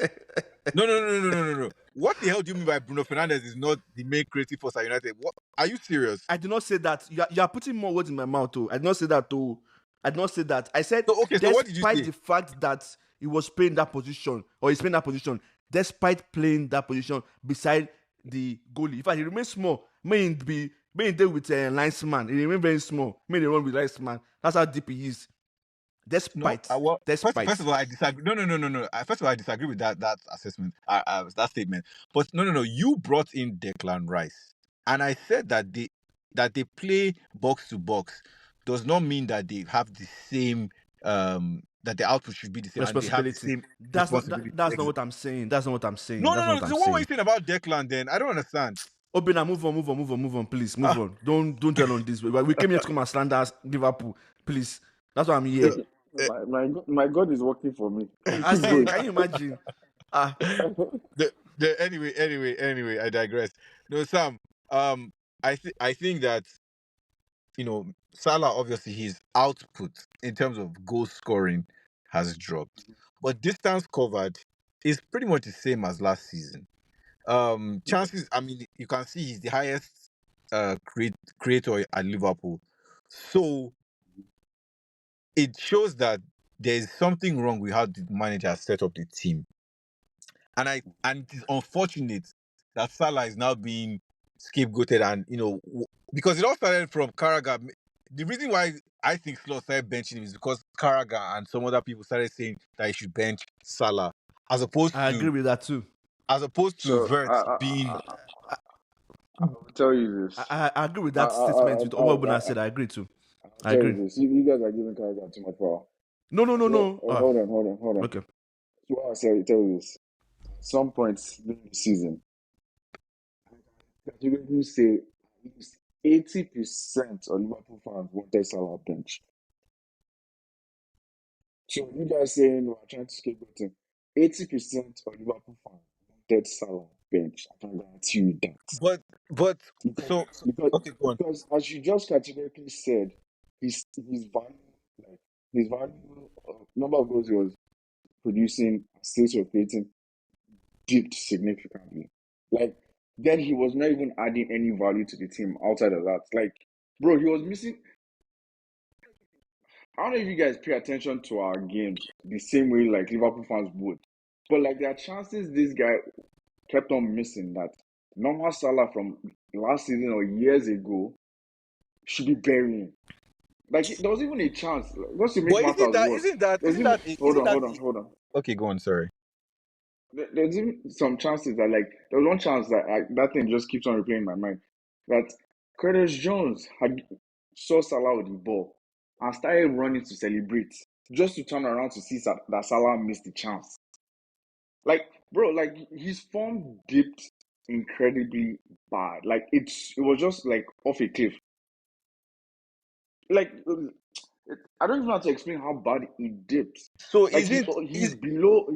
No. What the hell do you mean by Bruno Fernandes is not the main creative force at United? What are you serious? I did not say that. You are putting more words in my mouth, too. I did not say that, too. I did not say that. I said, So okay, so what did you despite say? the fact that he was playing that position, or he's playing that position, despite playing that position beside the goalie. In fact, he remains small. May he deal with a linesman. He remains very small. May they run with linesman. That's how deep he is. No, Despite, well, first despite. of all, I disagree. No. First of all, I disagree with that assessment, that statement. But no. You brought in Declan Rice, and I said that they play box to box does not mean that they have the same that the output should be the same and they have the Responsibility. same That's not responsibility. that's not what I'm saying. That's not what I'm saying. No, That's no, not no. what I'm So what were you saying. saying about Declan then? I don't understand. Obina, move on, please, move Ah, on. Don't dwell on this. We came here to come and slander Liverpool, please. That's why I'm here. eh, My God is working for me. As Keep in, going. can you imagine? Ah, anyway, I digress. No, Sam. I think that Salah, obviously his output in terms of goal scoring has dropped, but distance covered is pretty much the same as last season. Chances, I mean, you can see he's the highest creator at Liverpool, so it shows that there's something wrong with how the manager set up the team, and it is unfortunate that Salah is now being scapegoated, and because it all started from Carragher. The reason why I think Slot started benching him is because Carragher and some other people started saying that he should bench Salah, as opposed I agree to with that too. So Vert being I will tell you this. I agree with I, I, that statement with what Obina I, said. I agree too. I'll I tell you agree. this. You guys are giving Carragher too much power. Well, No. hold on. Okay. So what I'll tell you this. At some point during the season, you can say at least 80% of Liverpool fans wanted Salah bench. So you guys saying we're trying to scapegoat him. 80% of Liverpool fans wanted Salah bench. I can guarantee you that. But Because so because okay, go on. because as you just categorically said, his value, like his value, number of goals he was producing, assists he was creating, dipped significantly. Like then he was not even adding any value to the team outside of that. Like, bro, he was missing. I don't know if you guys pay attention to our games the same way like Liverpool fans would, but like there are chances this guy kept on missing that normal Salah from last season or years ago should be burying. Like there was even a chance. Just to make But isn't matters that worse, isn't that there's isn't even that hold isn't on, that hold on, hold on. okay, go on, sorry. There's even some chances that like there was one chance that that thing just keeps on replaying in my mind that Curtis Jones had saw Salah with the ball and started running to celebrate just to turn around to see that Salah missed the chance. Like, bro, like his form dipped incredibly bad. Like it was just like off a cliff. Like I don't even know how to explain how bad it dipped. So Like isn't he's is below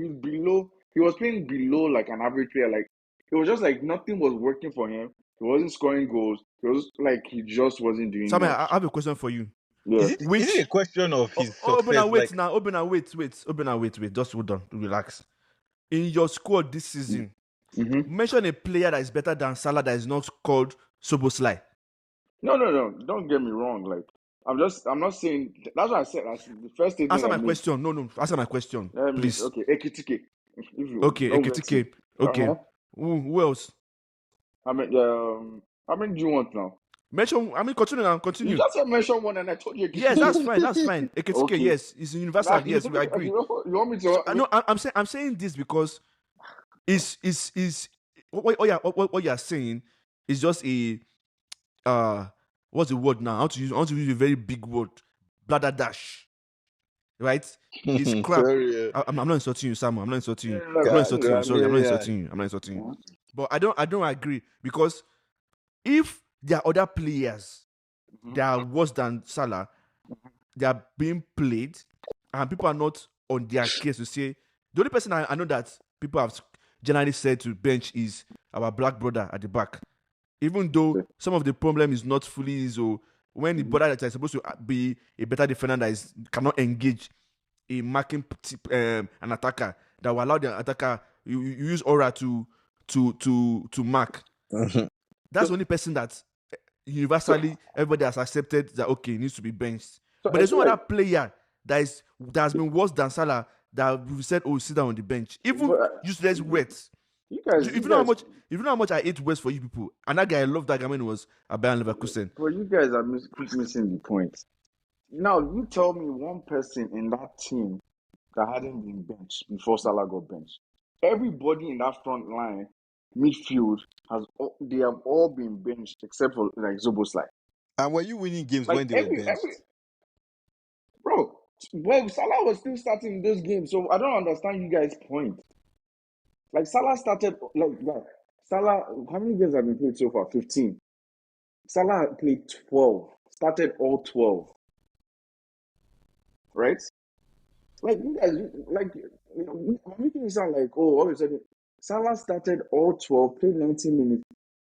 he was playing below like an average player. Like it was just like nothing was working for him. He wasn't scoring goals. It was like he just wasn't doing Samuel, I much. have a question for you. Yeah. is it a question of his success? Obina, wait Like, now. Obina, wait. Just hold on. Relax. In your squad this season, Mm-hmm. mention a player that is better than Salah that is not called Soboslai. No. Don't get me wrong. Like I'm not saying that's what I said. That's the first statement Answer I my made. question. No. Answer my question, Let me please. okay, Ekitike. If you Okay, don't vex me. Ekitike. Okay. Uh-huh. Who else? How many do you want now? Mention. Continue now. You Continue. just said mention one and I told you Yes, Ekitike. that's fine. That's fine. Ekitike, Okay. yes, is universal. Now Yes, we agree. you want me So, to no, I'm saying this because is what you are saying is just a what's the word now? I want to use a very big word, bladder right? It's crap. sorry, I'm not insulting you, Samuel. I'm not insulting you. yeah, I'm not God, insulting you. I Sorry, I'm not mean, yeah. insulting you. I'm not insulting you. yeah. But I don't agree because if there are other players that are worse than Salah, they are being played, and people are not on their case to say the only person I know that people have generally said to bench is our black brother at the back. Even though some of the problem is not fully so when the brother that is supposed to be a better defender that cannot engage in marking an attacker that will allow the attacker you use aura to mark. That's the only person that So universally everybody has accepted that okay, he needs to be benched. so But I there's no feel other like player that has been worse than Salah that we said, oh, sit down on the bench. Even but useless West. you If guys you know how much, if you know how much I hate West for you people, and that guy I love that guy when he was at Bayern Leverkusen. but you guys are keep missing the point. Now you tell me one person in that team that hadn't been benched before Salah got benched. Everybody in that front line, midfield, they have all been benched except for like Zoboslai. And were you winning games Like when they were every benched? bro, well, Salah was still starting those games, so I don't understand you guys' point. Like Salah started like yeah, Salah. How many games have been played so far? 15. Salah played 12. Started all 12. Right? Like you guys, like I'm making it sound like oh, all of a sudden Salah started all 12, played 90 minutes.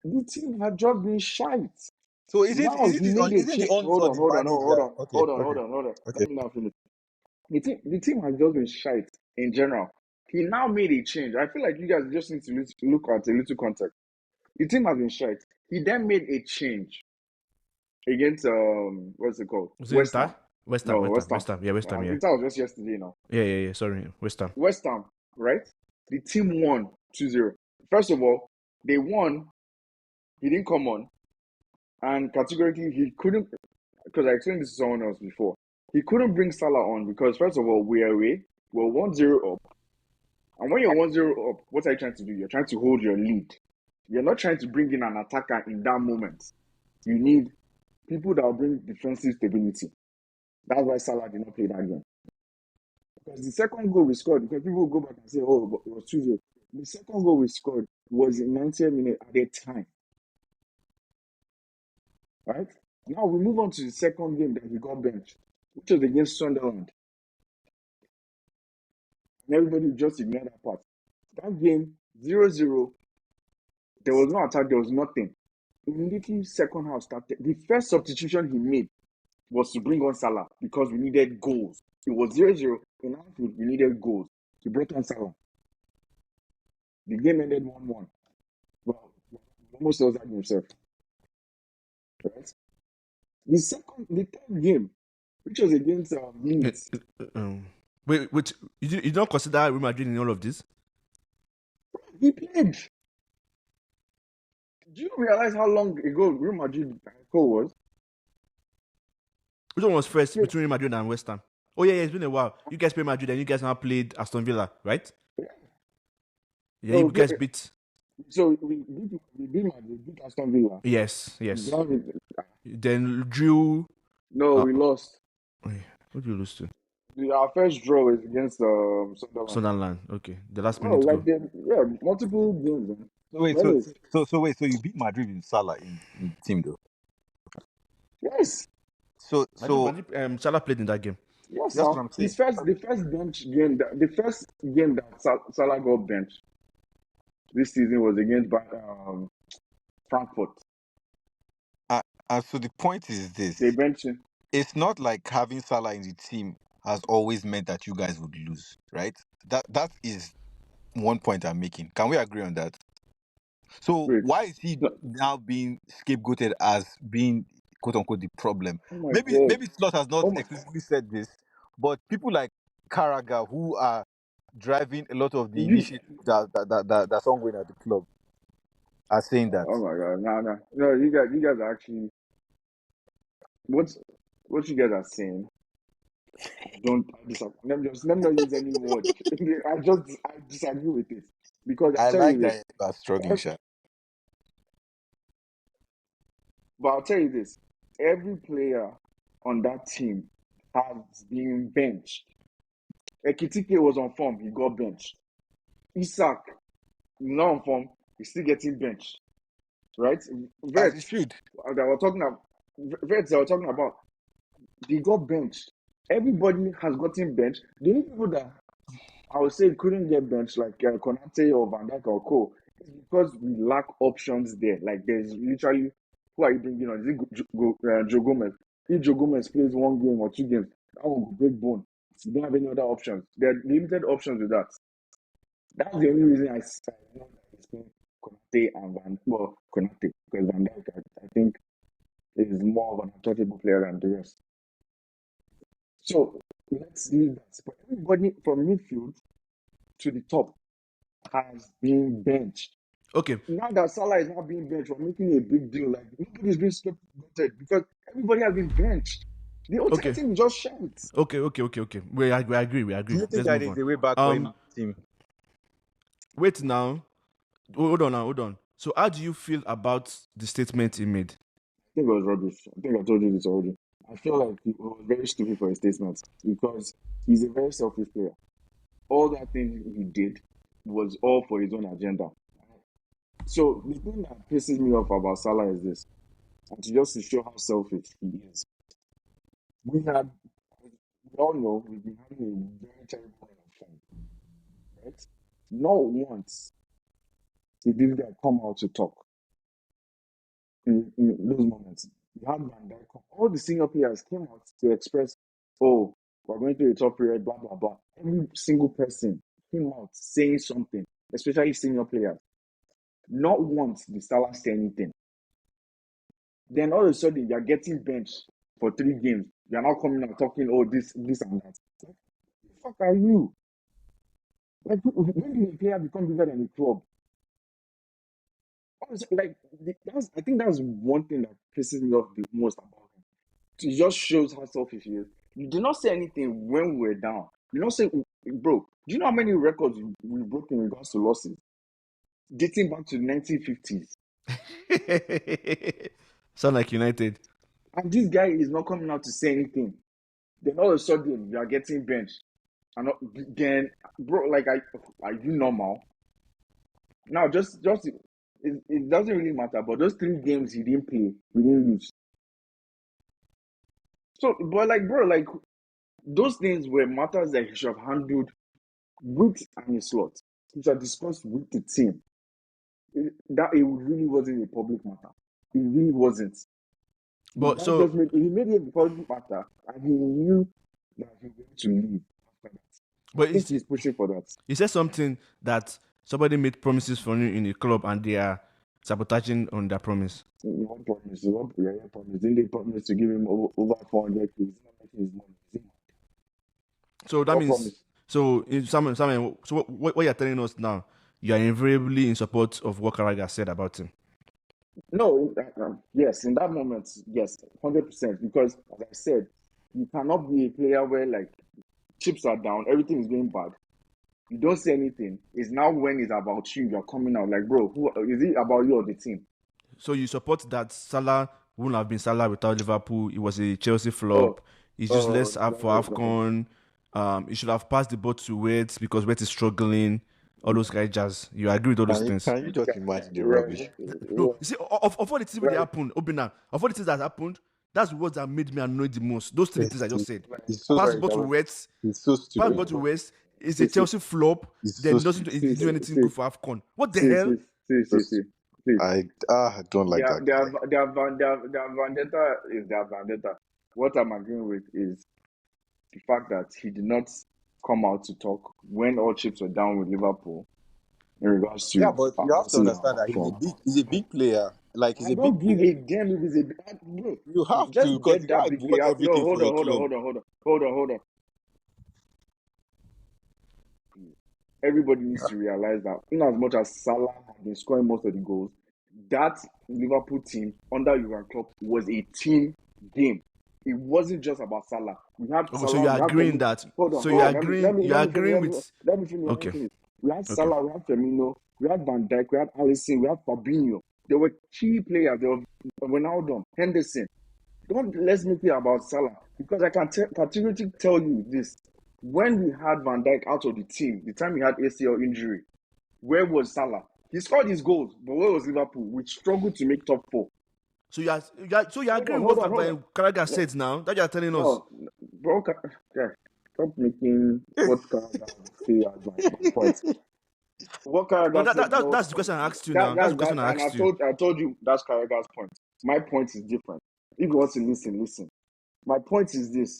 The team had just been shite. So Now he made a isn't the change. ons Hold on on, the hold on, bad no, news guy? Okay, hold on. okay. Let me now finish. The team has just been shite in general. He now made a change. I feel like you guys just need to look at a little context. The team has been shite. He then made a change against what's it called? Was it West Ham. Inter? West Ham, No, West Ham, West Ham. West Ham. Yeah, West Ham. I Yeah, think that was just yesterday now. yeah. Sorry, West Ham. West Ham, right? The team won 2-0. First of all, they won. He didn't come on. And categorically, he couldn't, because I explained this to someone else before. He couldn't bring Salah on because, first of all, we're away. We're 1-0 up. And when you're 1-0 up, what are you trying to do? You're trying to hold your lead. You're not trying to bring in an attacker in that moment. You need people that will bring defensive stability. That's why Salah did not play that game. Because the second goal we scored, because people will go back and say, oh, but it was 2-0. The second goal we scored was in 90th minute at a time. right? Now we move on to the second game that he got benched, which was against Sunderland. And everybody just ignored that part. That game, 0-0, there was no attack, there was nothing. Immediately, second half started. The first substitution he made was to bring on Salah because we needed goals. It was 0-0. In Anfield, we needed goals. He brought on Salah. The game ended 1-1. Well, almost lost that himself. Right? The third game, which was against Leeds. Wait, you don't consider Real Madrid in all of this? He played. Do you realize how long ago Real Madrid was? Which one was first Yeah. between Real Madrid and West Ham? Oh yeah, it's been a while. You guys played Madrid and you guys now played Aston Villa, right? Yeah, So, you guys beat. So we beat Madrid, beat Aston Villa. Yes. Then Then drew. we lost. Who did you lose to? Our first draw was against Sunderland. Sunderland. Okay, the last Oh, minute like goal. multiple games. Man. So you beat Madrid with Salah in the team though. Yes. So Salah played in that game. Yes, that's what I'm saying. the first bench game that Salah got benched this season was against Frankfurt. And so the point is this: They benched him. it's not like having Salah in the team has always meant that you guys would lose, right? That is one point I'm making. Can we agree on that? So Wait. why is he now being scapegoated as being quote unquote the problem? Oh my Maybe God. Slot has not explicitly said this, but people like Carragher who are driving a lot of the initiative that's ongoing at the club are saying that. Oh my God, no, you guys are actually what you guys are saying. Let me not use any word. I disagree with it because I like that you are struggling, Sha. But I'll tell you this: every player on that team has been benched. Ekitike was on form; he got benched. Isak not on form; he's still getting benched. Right? As he should. That we're talking about, they got benched. Everybody has gotten benched. The only people that I would say couldn't get benched, like Konate or Van Dijk or Co, is because we lack options there. Like there's literally, who are you bringing on? Is it Joe Gomez? If Joe Gomez plays one game or two games, that one will break bone. You don't have any other options. There are limited options with that. That's the only reason I know that he's playing Konate and Konate, because Van Dijk, I think, is more of an untouchable player than the rest. So let's leave that. But everybody from midfield to the top has been benched. Okay. Now that Salah is not being benched, we're making a big deal. Like nobody's being scapegoated because everybody has been benched. The whole team just shouts. Okay. We agree. Do you think that is the way back for him team? Wait now. Hold on. So how do you feel about the statement he made? I think it was rubbish. I think I told you this already. I feel like he was very stupid for his statements because he's a very selfish player. All that thing he did was all for his own agenda. So the thing that pisses me off about Salah is this, and just to show how selfish he is. We all know we've been having a very terrible run of form, right? Not once did this guy come out to talk in those moments. You had Van Dijk, all the senior players came out to express, oh, we're going through a tough period, blah, blah, blah. Every single person came out saying something, especially senior players. Not once did Salah say anything. Then all of a sudden, you're getting benched for 3 games. You're not coming out talking, oh, this and that. Like, the fuck are you? Like, when did a player become bigger than a club? Like, I think that's one thing that pisses me off the most about him. It just shows how selfish he is. You did not say anything when we were down. You don't say, bro, do you know how many records we broke in regards to losses? Dating back to the 1950s. Sound like United. And this guy is not coming out to say anything. Then all of a sudden, you are getting benched. And then, bro, like, are you normal? Now, just it doesn't really matter. But those 3 games he didn't play, we didn't lose. So, but like, bro, like those things were matters that he should have handled with Arne Slot. He should have discussed with the team. That it really wasn't a public matter. It really wasn't. The But guy just so, made it a public matter, and he knew that he was going to leave after that. but I think he's pushing for that. he said something that somebody made promises for you in a club and they are sabotaging on their promise. One promise, one promise. Then they promised to give him over 400k. He's not making his money. Is it? So that What means, promise? so in Samuel, so what you're telling us now, you are invariably in support of what Carragher said about him. No, yes, in that moment, yes, 100%. Because as I said, you cannot be a player where like chips are down, everything is going bad. You don't say anything. It's now when it's about you, you're coming out like, bro, who is it about you or the team? So you support that Salah wouldn't have been Salah without Liverpool. It was a Chelsea Oh, flop. He's useless no, up for no. AFCON. He should have passed the ball to Wait because Wait is struggling. All those guys jazz. You agree with all those things? Can you just imagine the rubbish? No, you see, of all the things that Right. happened, Obina, of all the things that happened, that's what that made me annoyed the most. Those three things I just said. It's so Pass the Right, ball to right. West, It's so pass the ball stupid. to West. It's a See, Chelsea flop. It's Then so doesn't stupid. do anything see. good for AFCON. What the hell? See. Please. I don't like that guy. Their vendetta is their vendetta. What I'm agreeing with is the fact that he did not come out to talk when all chips were down with Liverpool in regards to Yeah, but you have to Arsenal understand that AFCON. he's a big player. Like he's I a big don't give player. a damn if he's a big bro. You have Let's to because get the that guy big won player. No, everything for your club. hold on. Everybody needs to realize that in as much as Salah has been scoring most of the goals, that Liverpool team under Jurgen Klopp was a team game. It wasn't just about Salah. We had Okay, so Salah, you're we had agreeing Firmino. that. Hold So on. you're Let agreeing. me You're finish. agreeing with. Let me finish. Okay. We had Salah, we had Firmino, we had Van Dijk, we had Alisson, we had Fabinho. There were key players. There were Ronaldo, Henderson. Don't let's make it about Salah because I can categorically tell you this. When we had Van Dijk out of the team, the time he had ACL injury, where was Salah? He scored his goals, but where was Liverpool? We struggled to make top four. So you're agreeing Hold with on. what Carragher said now that you're telling us. No, bro, stop making what Carragher say as my point. What No, Carragher said, no, that's the question I asked you now. That's the question I and asked you. I told you that's Carragher's point. My point is different. If you want to listen. My point is this: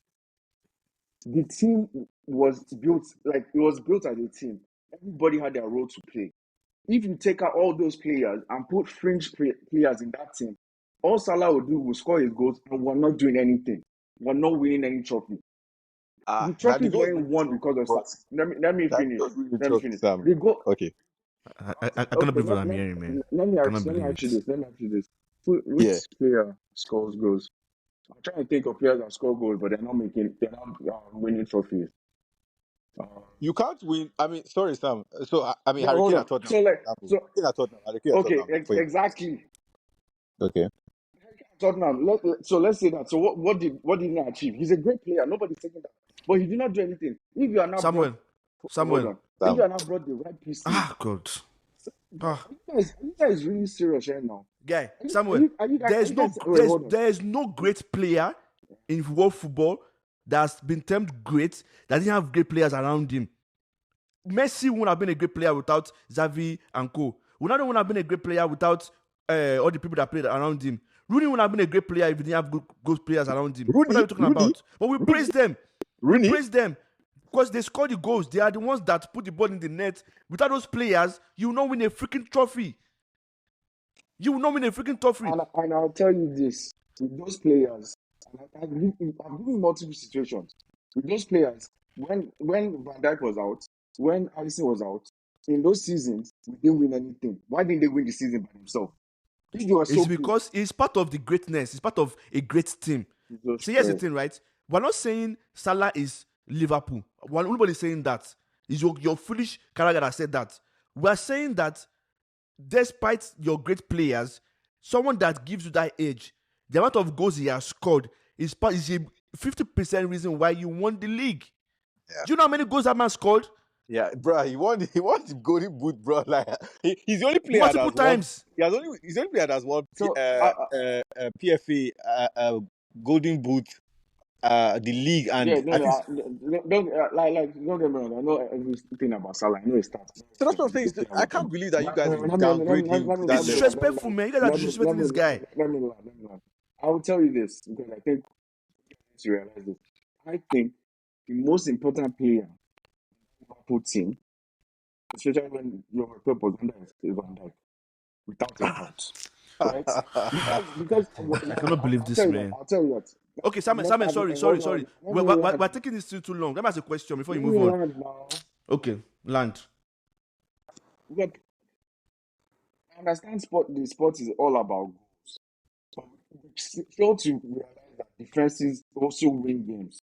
the team was built like it was built as a team. Everybody had their role to play. If you take out all those players and put fringe players in that team, all Salah will do will score his goals, and we're not doing anything. We're not winning any trophy. The Now the trophies goals weren't really won choke because me, of but let me that finish. goals really Let me choke finish. Sam. They go Okay. I cannot okay. believe what I'm hearing, man. Let me Cannot believe ask you it. this. Let me ask you this. Which Yeah. player scores goals? I'm trying to think of players that score goals, but they're not winning trophies. You can't win. I mean, sorry, Sam. So I mean, No, Harry hold Kane on. at Tottenham. So like, Harry Kane at Tottenham. okay, For you. exactly. Okay. Tottenham. So let's say that. So what did he not achieve? He's a great player. Nobody's taking that, but he did not do anything. If you are not brought, hold Samuel. on. If you Sam. are not brought the right pieces, God. are you guys really serious right now? Guy, Samuel. Are you There's guys? Wait, hold on. there's no great player in world football that's been termed great that didn't have great players around him. Messi wouldn't have been a great player without Xavi and co. Ronaldo wouldn't have been a great player without all the people that played around him. Rooney wouldn't have been a great player if he didn't have good players around him. What are you talking about? But we praise them. We praise them because they score the goals. They are the ones that put the ball in the net. Without those players, you will not win a freaking trophy. You will not win a freaking trophy. And I'll tell you this: with those players, I've given multiple situations with those players. When Van Dijk was out, when Alisson was out, in those seasons, we didn't win anything. Why didn't they win the season by themselves? If they were so It's good, because it's part of the greatness. It's part of a great team. Jesus So here's the Christ. thing, right? We're not saying Salah is Liverpool. Nobody's saying that. It's your foolish character that said that. We're saying that despite your great players, someone that gives you that edge, the amount of goals he has scored is a 50% reason why you won the league. Yeah. Do you know how many goals that man scored? Yeah, bro. He won the golden boot, bro. Like he's the only player Multiple that's won. times. He's the only player that's won So, PFA golden boot the league, Yeah, and no, I think don't get me wrong. I know everything about Salah. I know his stats. so. That's He's what a I'm saying. good player, I whatever. can't believe that you But guys will downgrade him to It's that level. disrespectful, man. You guys are disrespecting this guy. let me land. I will tell you this because I think you need to realize this. I think the most important player in the Liverpool team, especially when your purpose under is Van Dijk, without a doubt, right? Because I cannot believe I'll this, tell you that. man. I'll tell you that. Okay, I'm Simon, not Simon, having. sorry, sorry, Hold on. sorry. Let We're, me we're, land. we're taking this too long. Let me ask a question before you Let move me on. land now. Okay, land. Look, I understand the sport is all about goals, but we fail to realize that defenses also win games,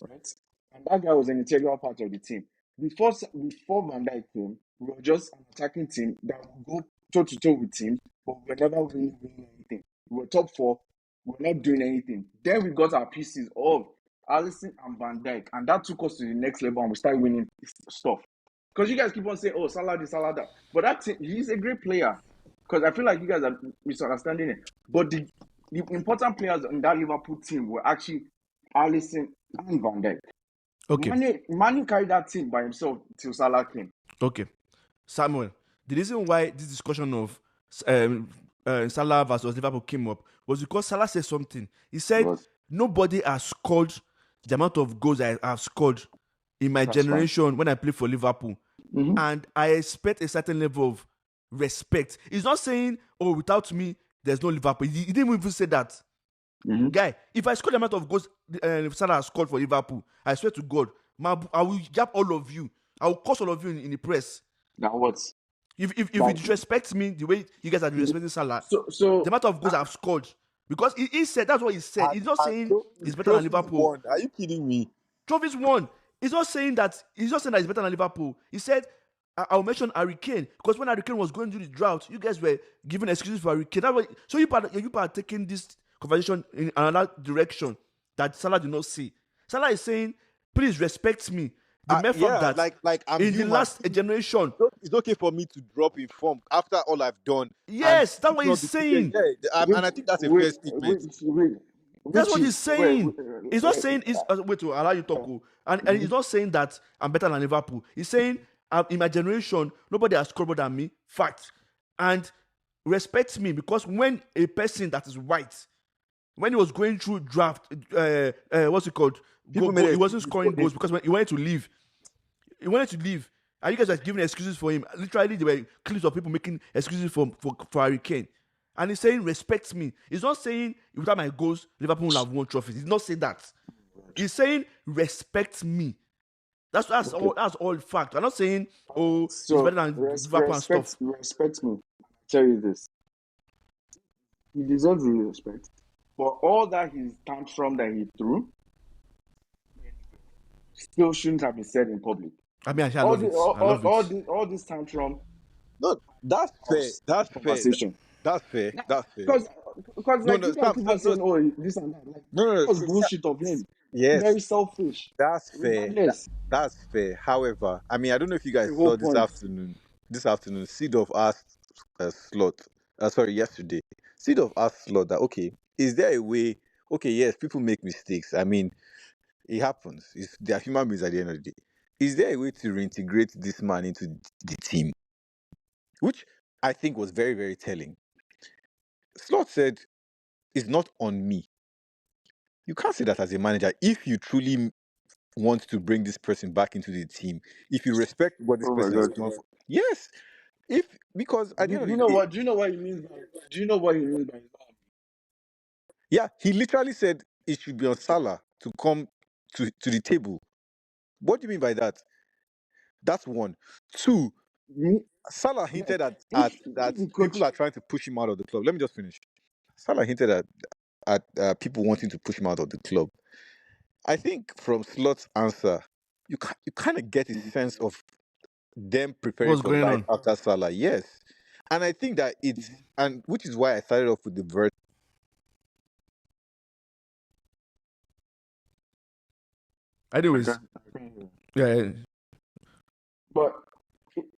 right? And that guy was an integral part of the team. Before Van Dijk came, we were just an attacking team that would go toe to toe with teams, but we were never winning anything. We were top four, we were not doing anything. Then we got our pieces of Alisson and Van Dijk, and that took us to the next level, and we started winning stuff. Because you guys keep on saying, "Oh, Salah this, Salah that," but that team, he's a great player. Because I feel like you guys are misunderstanding it. But the important players in that Liverpool team were actually Alisson and Van Dijk. Okay, Mane carried that team by himself till Salah came. okay. Samuel, the reason why this discussion of Salah versus Liverpool came up was because Salah said something. He said, But nobody has scored the amount of goals I have scored in my that's fine. generation when I played for Liverpool. Mhm. And I expect a certain level of respect. He's not saying, oh, without me, there's no Liverpool. He didn't even say that. Mhm. Guy, if I score the amount of goals Salah has scored for Liverpool, I swear to God, I will jab all of you. I will curse all of you in the press. Now what? If you Like disrespect me the way you guys are disrespecting Salah, so the amount of goals I've scored, because he said that's what he said. He's not saying he's better than Trophies Liverpool. won. Are you kidding me? Trophies won. He's not saying that. He's not saying that he's better than Liverpool. He said, "I'll mention Harry Kane because when Harry Kane was going through the drought, you guys were giving excuses for Harry Kane. So you are taking this conversation in another direction that Salah did not see. Salah is saying, please respect me. The mere fact Yeah, that like I'm in the human. last generation, It's okay for me to drop in form after all I've done, and yes, that's what not he's be treated. saying. Yeah, and which I think that's a which fair statement. That's which what is he's saying. He's not saying uh, wait to allow you to talk. And he's mhm. not saying that I'm better than Liverpool. He's saying in my generation, nobody has scored more than me. Fact. And respect me because when a person that is white, when he was going through draft, what's it called? People made He wasn't excuses for scoring him. goals because when he wanted to leave. He wanted to leave. And you guys are giving excuses for him. Literally, there were clips of people making excuses for Harry Kane. And he's saying, respect me. He's not saying, without my goals, Liverpool will have won trophies. He's not saying that. He's saying, respect me. That's Okay. all fact. I'm not saying, oh, he's better So than Liverpool and stuff. respect me. I tell you this. He deserves the respect. For all that his tantrum that he threw, still shouldn't have been said in public. I mean, I love it. I love it. All this tantrum No, that's fair. cause That's fair. conversation. That's fair. That's fair. Because No, like no, you guys Sam, keep Sam, on no, saying, oh, this and that. Like no, that no. was bullshit of him. Yes, Very selfish. that's fair. Regardless, That's fair. However, I mean, I don't know if you guys the whole saw point. This afternoon, Seedorf asked Slot. Sorry, yesterday, Seedorf asked Slot that okay, is there a way? Okay, yes, people make mistakes. I mean, it happens. They are human beings at the end of the day. Is there a way to reintegrate this man into the team? Which I think was very, very telling. Slot said, "It's not on me." You can't say that as a manager if you truly want to bring this person back into the team. If you respect what this Oh my person has god. done for, yes, if because at the end of You the know day, what? Do you know what he means by? Do you know what he means by? yeah, he literally said it should be on Salah to come to the table. What do you mean by that? That's one. Two, Me, Salah hinted at if that the people coach, are trying to push him out of the club. Let me just finish. Salah hinted at people wanting to push him out of the club. I think from Slot's answer, you kind of get a sense of them preparing What's for going life on? after Salah. Yes, and I think that and which is why I started off with the verse. okay, Anyways, yeah, but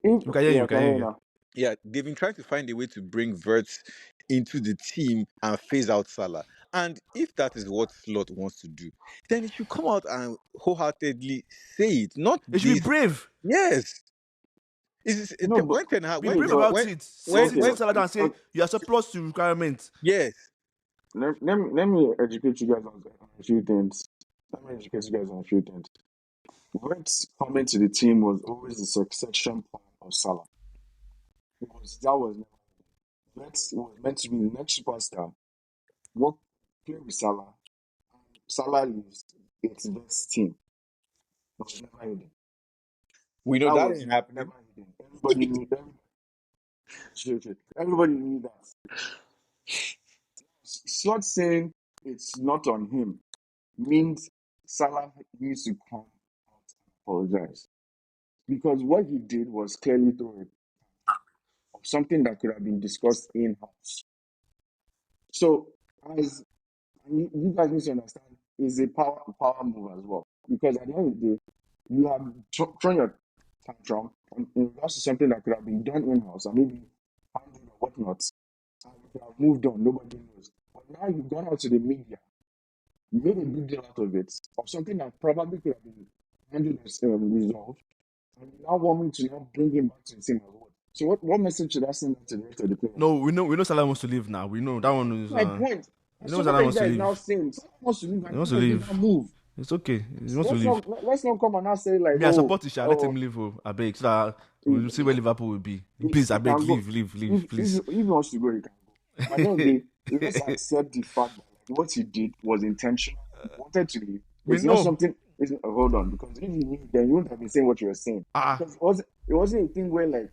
if we can hear you. yeah, We I can can hear hear you you. now. Yeah, they've been trying to find a way to bring Verts into the team and phase out Salah. And if that is what Slot wants to do, then he should come out and wholeheartedly say it. Not They should be this. brave. Yes. No, but When Ten Hag, Be when okay, brave Ten, but about when it. Sit, when sit, okay. when sit Salah down and say uh, you are surplus to requirements. yes, let me educate you guys on a few things. Let me educate you guys on a few things. Wentz coming to the team was always the succession plan of Salah. That was never. Wentz was meant to be the next superstar. Work, play with Salah. Salah is its best team. It was never hidden. we know That that was ain't happening. never hidden. Everybody knew. Everybody knew that. Slot saying it's not on him means Salah needs to come out and apologize. Because what he did was clearly throw of something that could have been discussed in house. So, as you guys need to understand, is a power move as well. Because at the end of the day, you have thrown your tantrum in regards to something that could have been done in house and maybe handled or whatnot. And you could have moved on, nobody knows. But now you've gone out to the media, you made a big deal out of it, of something that probably could have been handled and resolved. And you now want me to now bring him back to the team as well. So what message should I send out to the rest of the players? No, we know Salah wants to leave now. We know that one is. My point. We So know what Salah are you wants to guys now leave. saying? Someone wants to leave He and wants you to guys did leave. not move. It's okay. He wants to leave. Let's not come and now say like, Me, I support Isha. Let him leave. I beg. So that we'll see where Liverpool will be. Please, I he beg, can go. leave, please. If he wants to go, he can go. But then let's accept the fact that like, what he did was intentional. He wanted to leave. We It's not know. something. Hold on, because if you knew, then you wouldn't have been saying what you were saying. Because it wasn't a thing where like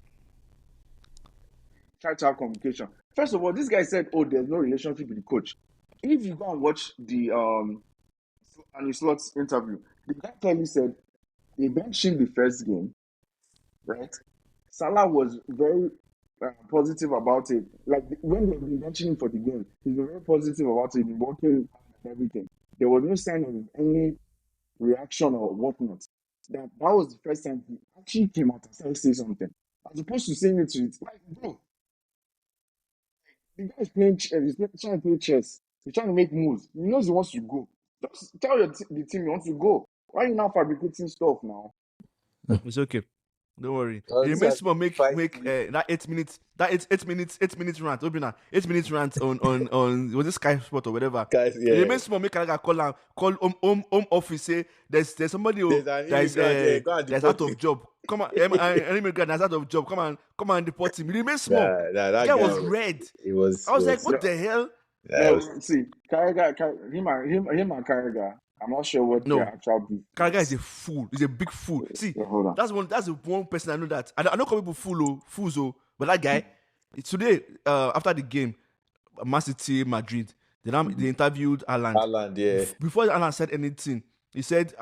try to have communication. First of all, this guy said, "Oh, there's no relationship with the coach." If you go and watch the Annie Slot's interview, the guy clearly said they benched him the first game, right? Salah was very positive about it. Like when they've been benching him for the game, he's been very positive about it, been working and everything. There was no sign of any reaction or whatnot. That was the first time he actually came out and started saying something. As opposed to saying it to it. Like, bro, the guy is playing chess, trying to play chess. He's trying to make moves. He knows he wants to go. Just tell the team you want to go. Why are you now fabricating stuff now? It's okay. Don't worry. Oh, It these remains are small. Make feisty. that 8 minutes. That 8 minutes rant. Open that 8 minutes rant on was it Sky Sport or whatever. Guys, It yeah. remains small. Make Karaga call home office. Say there's somebody There's an immigrant, yeah, go and that's deport out of him. job. Come on, an immigrant that's out of job. Come on, deport him. It remains small. Nah, The that guy guy was red. it was I was like, was what the hell? that No, was see, him and Carragher, I'm not sure what their No, actual beef Karaga is. is a fool. He's a big fool. See, Hold on. that's the one person I know that I don't call people fools, but that guy today after the game, Man City, Madrid, they interviewed Haaland. Haaland, yeah. Before Haaland said anything, he said,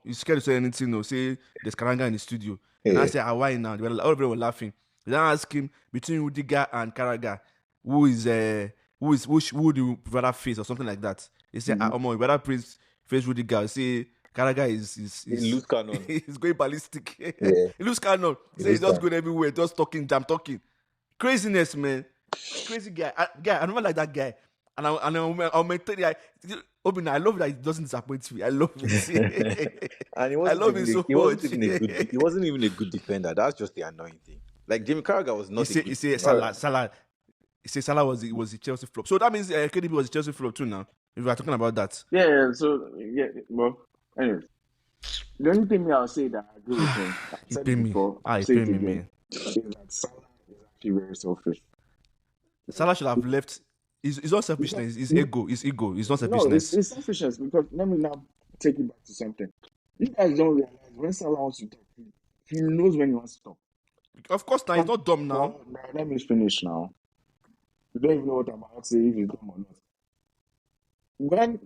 he's scared to say anything. No, say there's Karanga in the studio. And I Yeah. said, why now? All of them were laughing. Then I asked him between Rudiger and Karaga, who would you rather face or something like that. He said, you rather face Rudiger. Say Karaga is Loose cannon. he's going ballistic. Yeah. He lose cannon. Say he's just going everywhere, just talking, talking. Craziness, man. Crazy guy. I never like that guy. And I'll maintain it. Obina, I love that he doesn't disappoint me. I love it. And I love him so he much. wasn't even a good defender. That's just the annoying thing. Like Jamie Carragher was not He say Salah. He say Salah was a Chelsea flop. So that means KDB was a Chelsea flop too now. If we are talking about that. Yeah, so, well, anyways. The only thing I'll say that I agree with him, I've He said pay it me. before, He say pay it me, again, man. is that Salah is actually very selfish. Salah should have left. It's not selfishness. It's ego. It's ego. It's not No, selfishness. it's selfishness because let me now take you back to something. You guys don't realize when Salah wants to talk, he knows when he wants to talk. Of course, now he's not dumb now. Let me finish now. You don't even know what I'm about to say if he's dumb or not. When last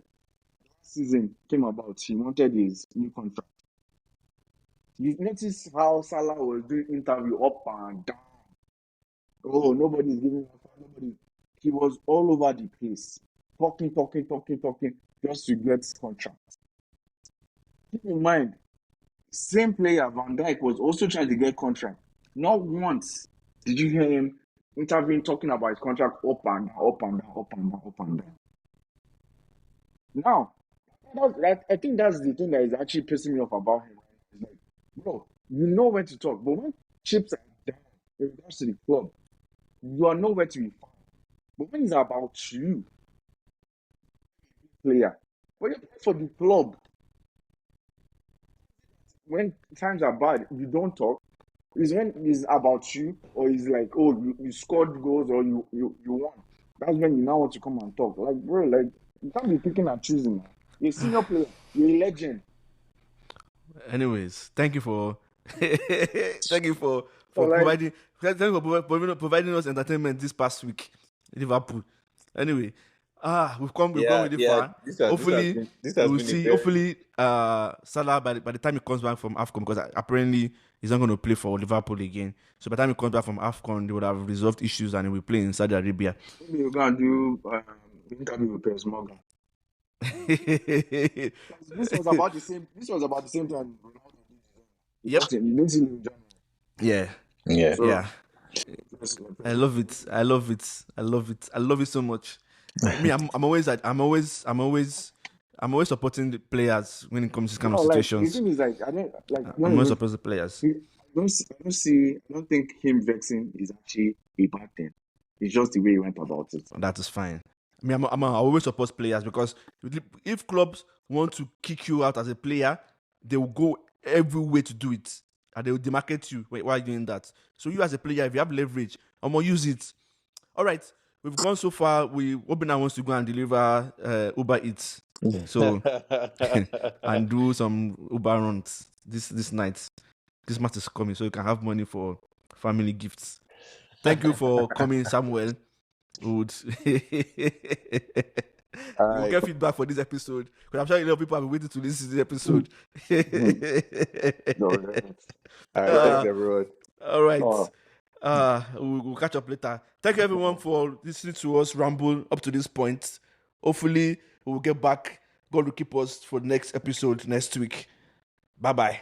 season came about, he wanted his new contract. You notice how Salah was doing interview up and down. Oh, nobody's giving him nobody. He was all over the place, talking, just to get contract. Keep in mind, same player Van Dijk was also trying to get contract. Not once did you hear him interviewing, talking about his contract up and down. Now, I think that's the thing that is actually pissing me off about him. It's like, bro, you know when to talk, but when chips are down in regards to the club, you are nowhere to be found. But when it's about you, player, when you play for the club, when times are bad, you don't talk. Is when it's about you, or it's like, oh, you scored goals or you won. That's when you now want to come and talk. Like, bro, like you can't be picking and choosing, man. You're a senior player, you're a legend. Anyways, thank you for thank you So for like, providing providing us entertainment this past week. Liverpool. Anyway, we've gone Yeah, really yeah. far. Hopefully, this has We'll been a see. very Hopefully, Salah by the time he comes back from AFCON, because apparently he's not going to play for Liverpool again. So by the time he comes back from AFCON, they would have resolved issues and he will play in Saudi Arabia. maybe you can do interview with Piers Morgan. This was about the same. This was about the same time Ronaldo did his own. He Yep. got him. He didn't see him in January. Yeah. yeah. So Yeah. Piers I love it. Morgan. I love it. I love it. I love it so much. Me, I'm always supporting the players when it comes to this kind of No, like the situations. thing is, like I don't like I'm when always you supporting the players. I don't think him vexing is actually a bad thing. It's just the way he went about it. That is fine. I mean, I always support players because if clubs want to kick you out as a player, they will go every way to do it, and they will demarcate you while doing that. So you as a player, if you have leverage, I'm gonna use it. All right, we've gone so far. Obina wants to go and deliver Uber Eats, so and do some Uber runs this night. Christmas is coming, so you can have money for family gifts. Thank you for coming, Samuel. Would we All will right. get feedback for this episode, because I'm sure a lot of people have been waiting to listen to this episode. No, All right. Thanks, uh, everyone. all right. oh, We'll catch up later. Thank you everyone for listening to us ramble up to this point. Hopefully, we will get back. God will keep us for the next episode next week. Bye bye.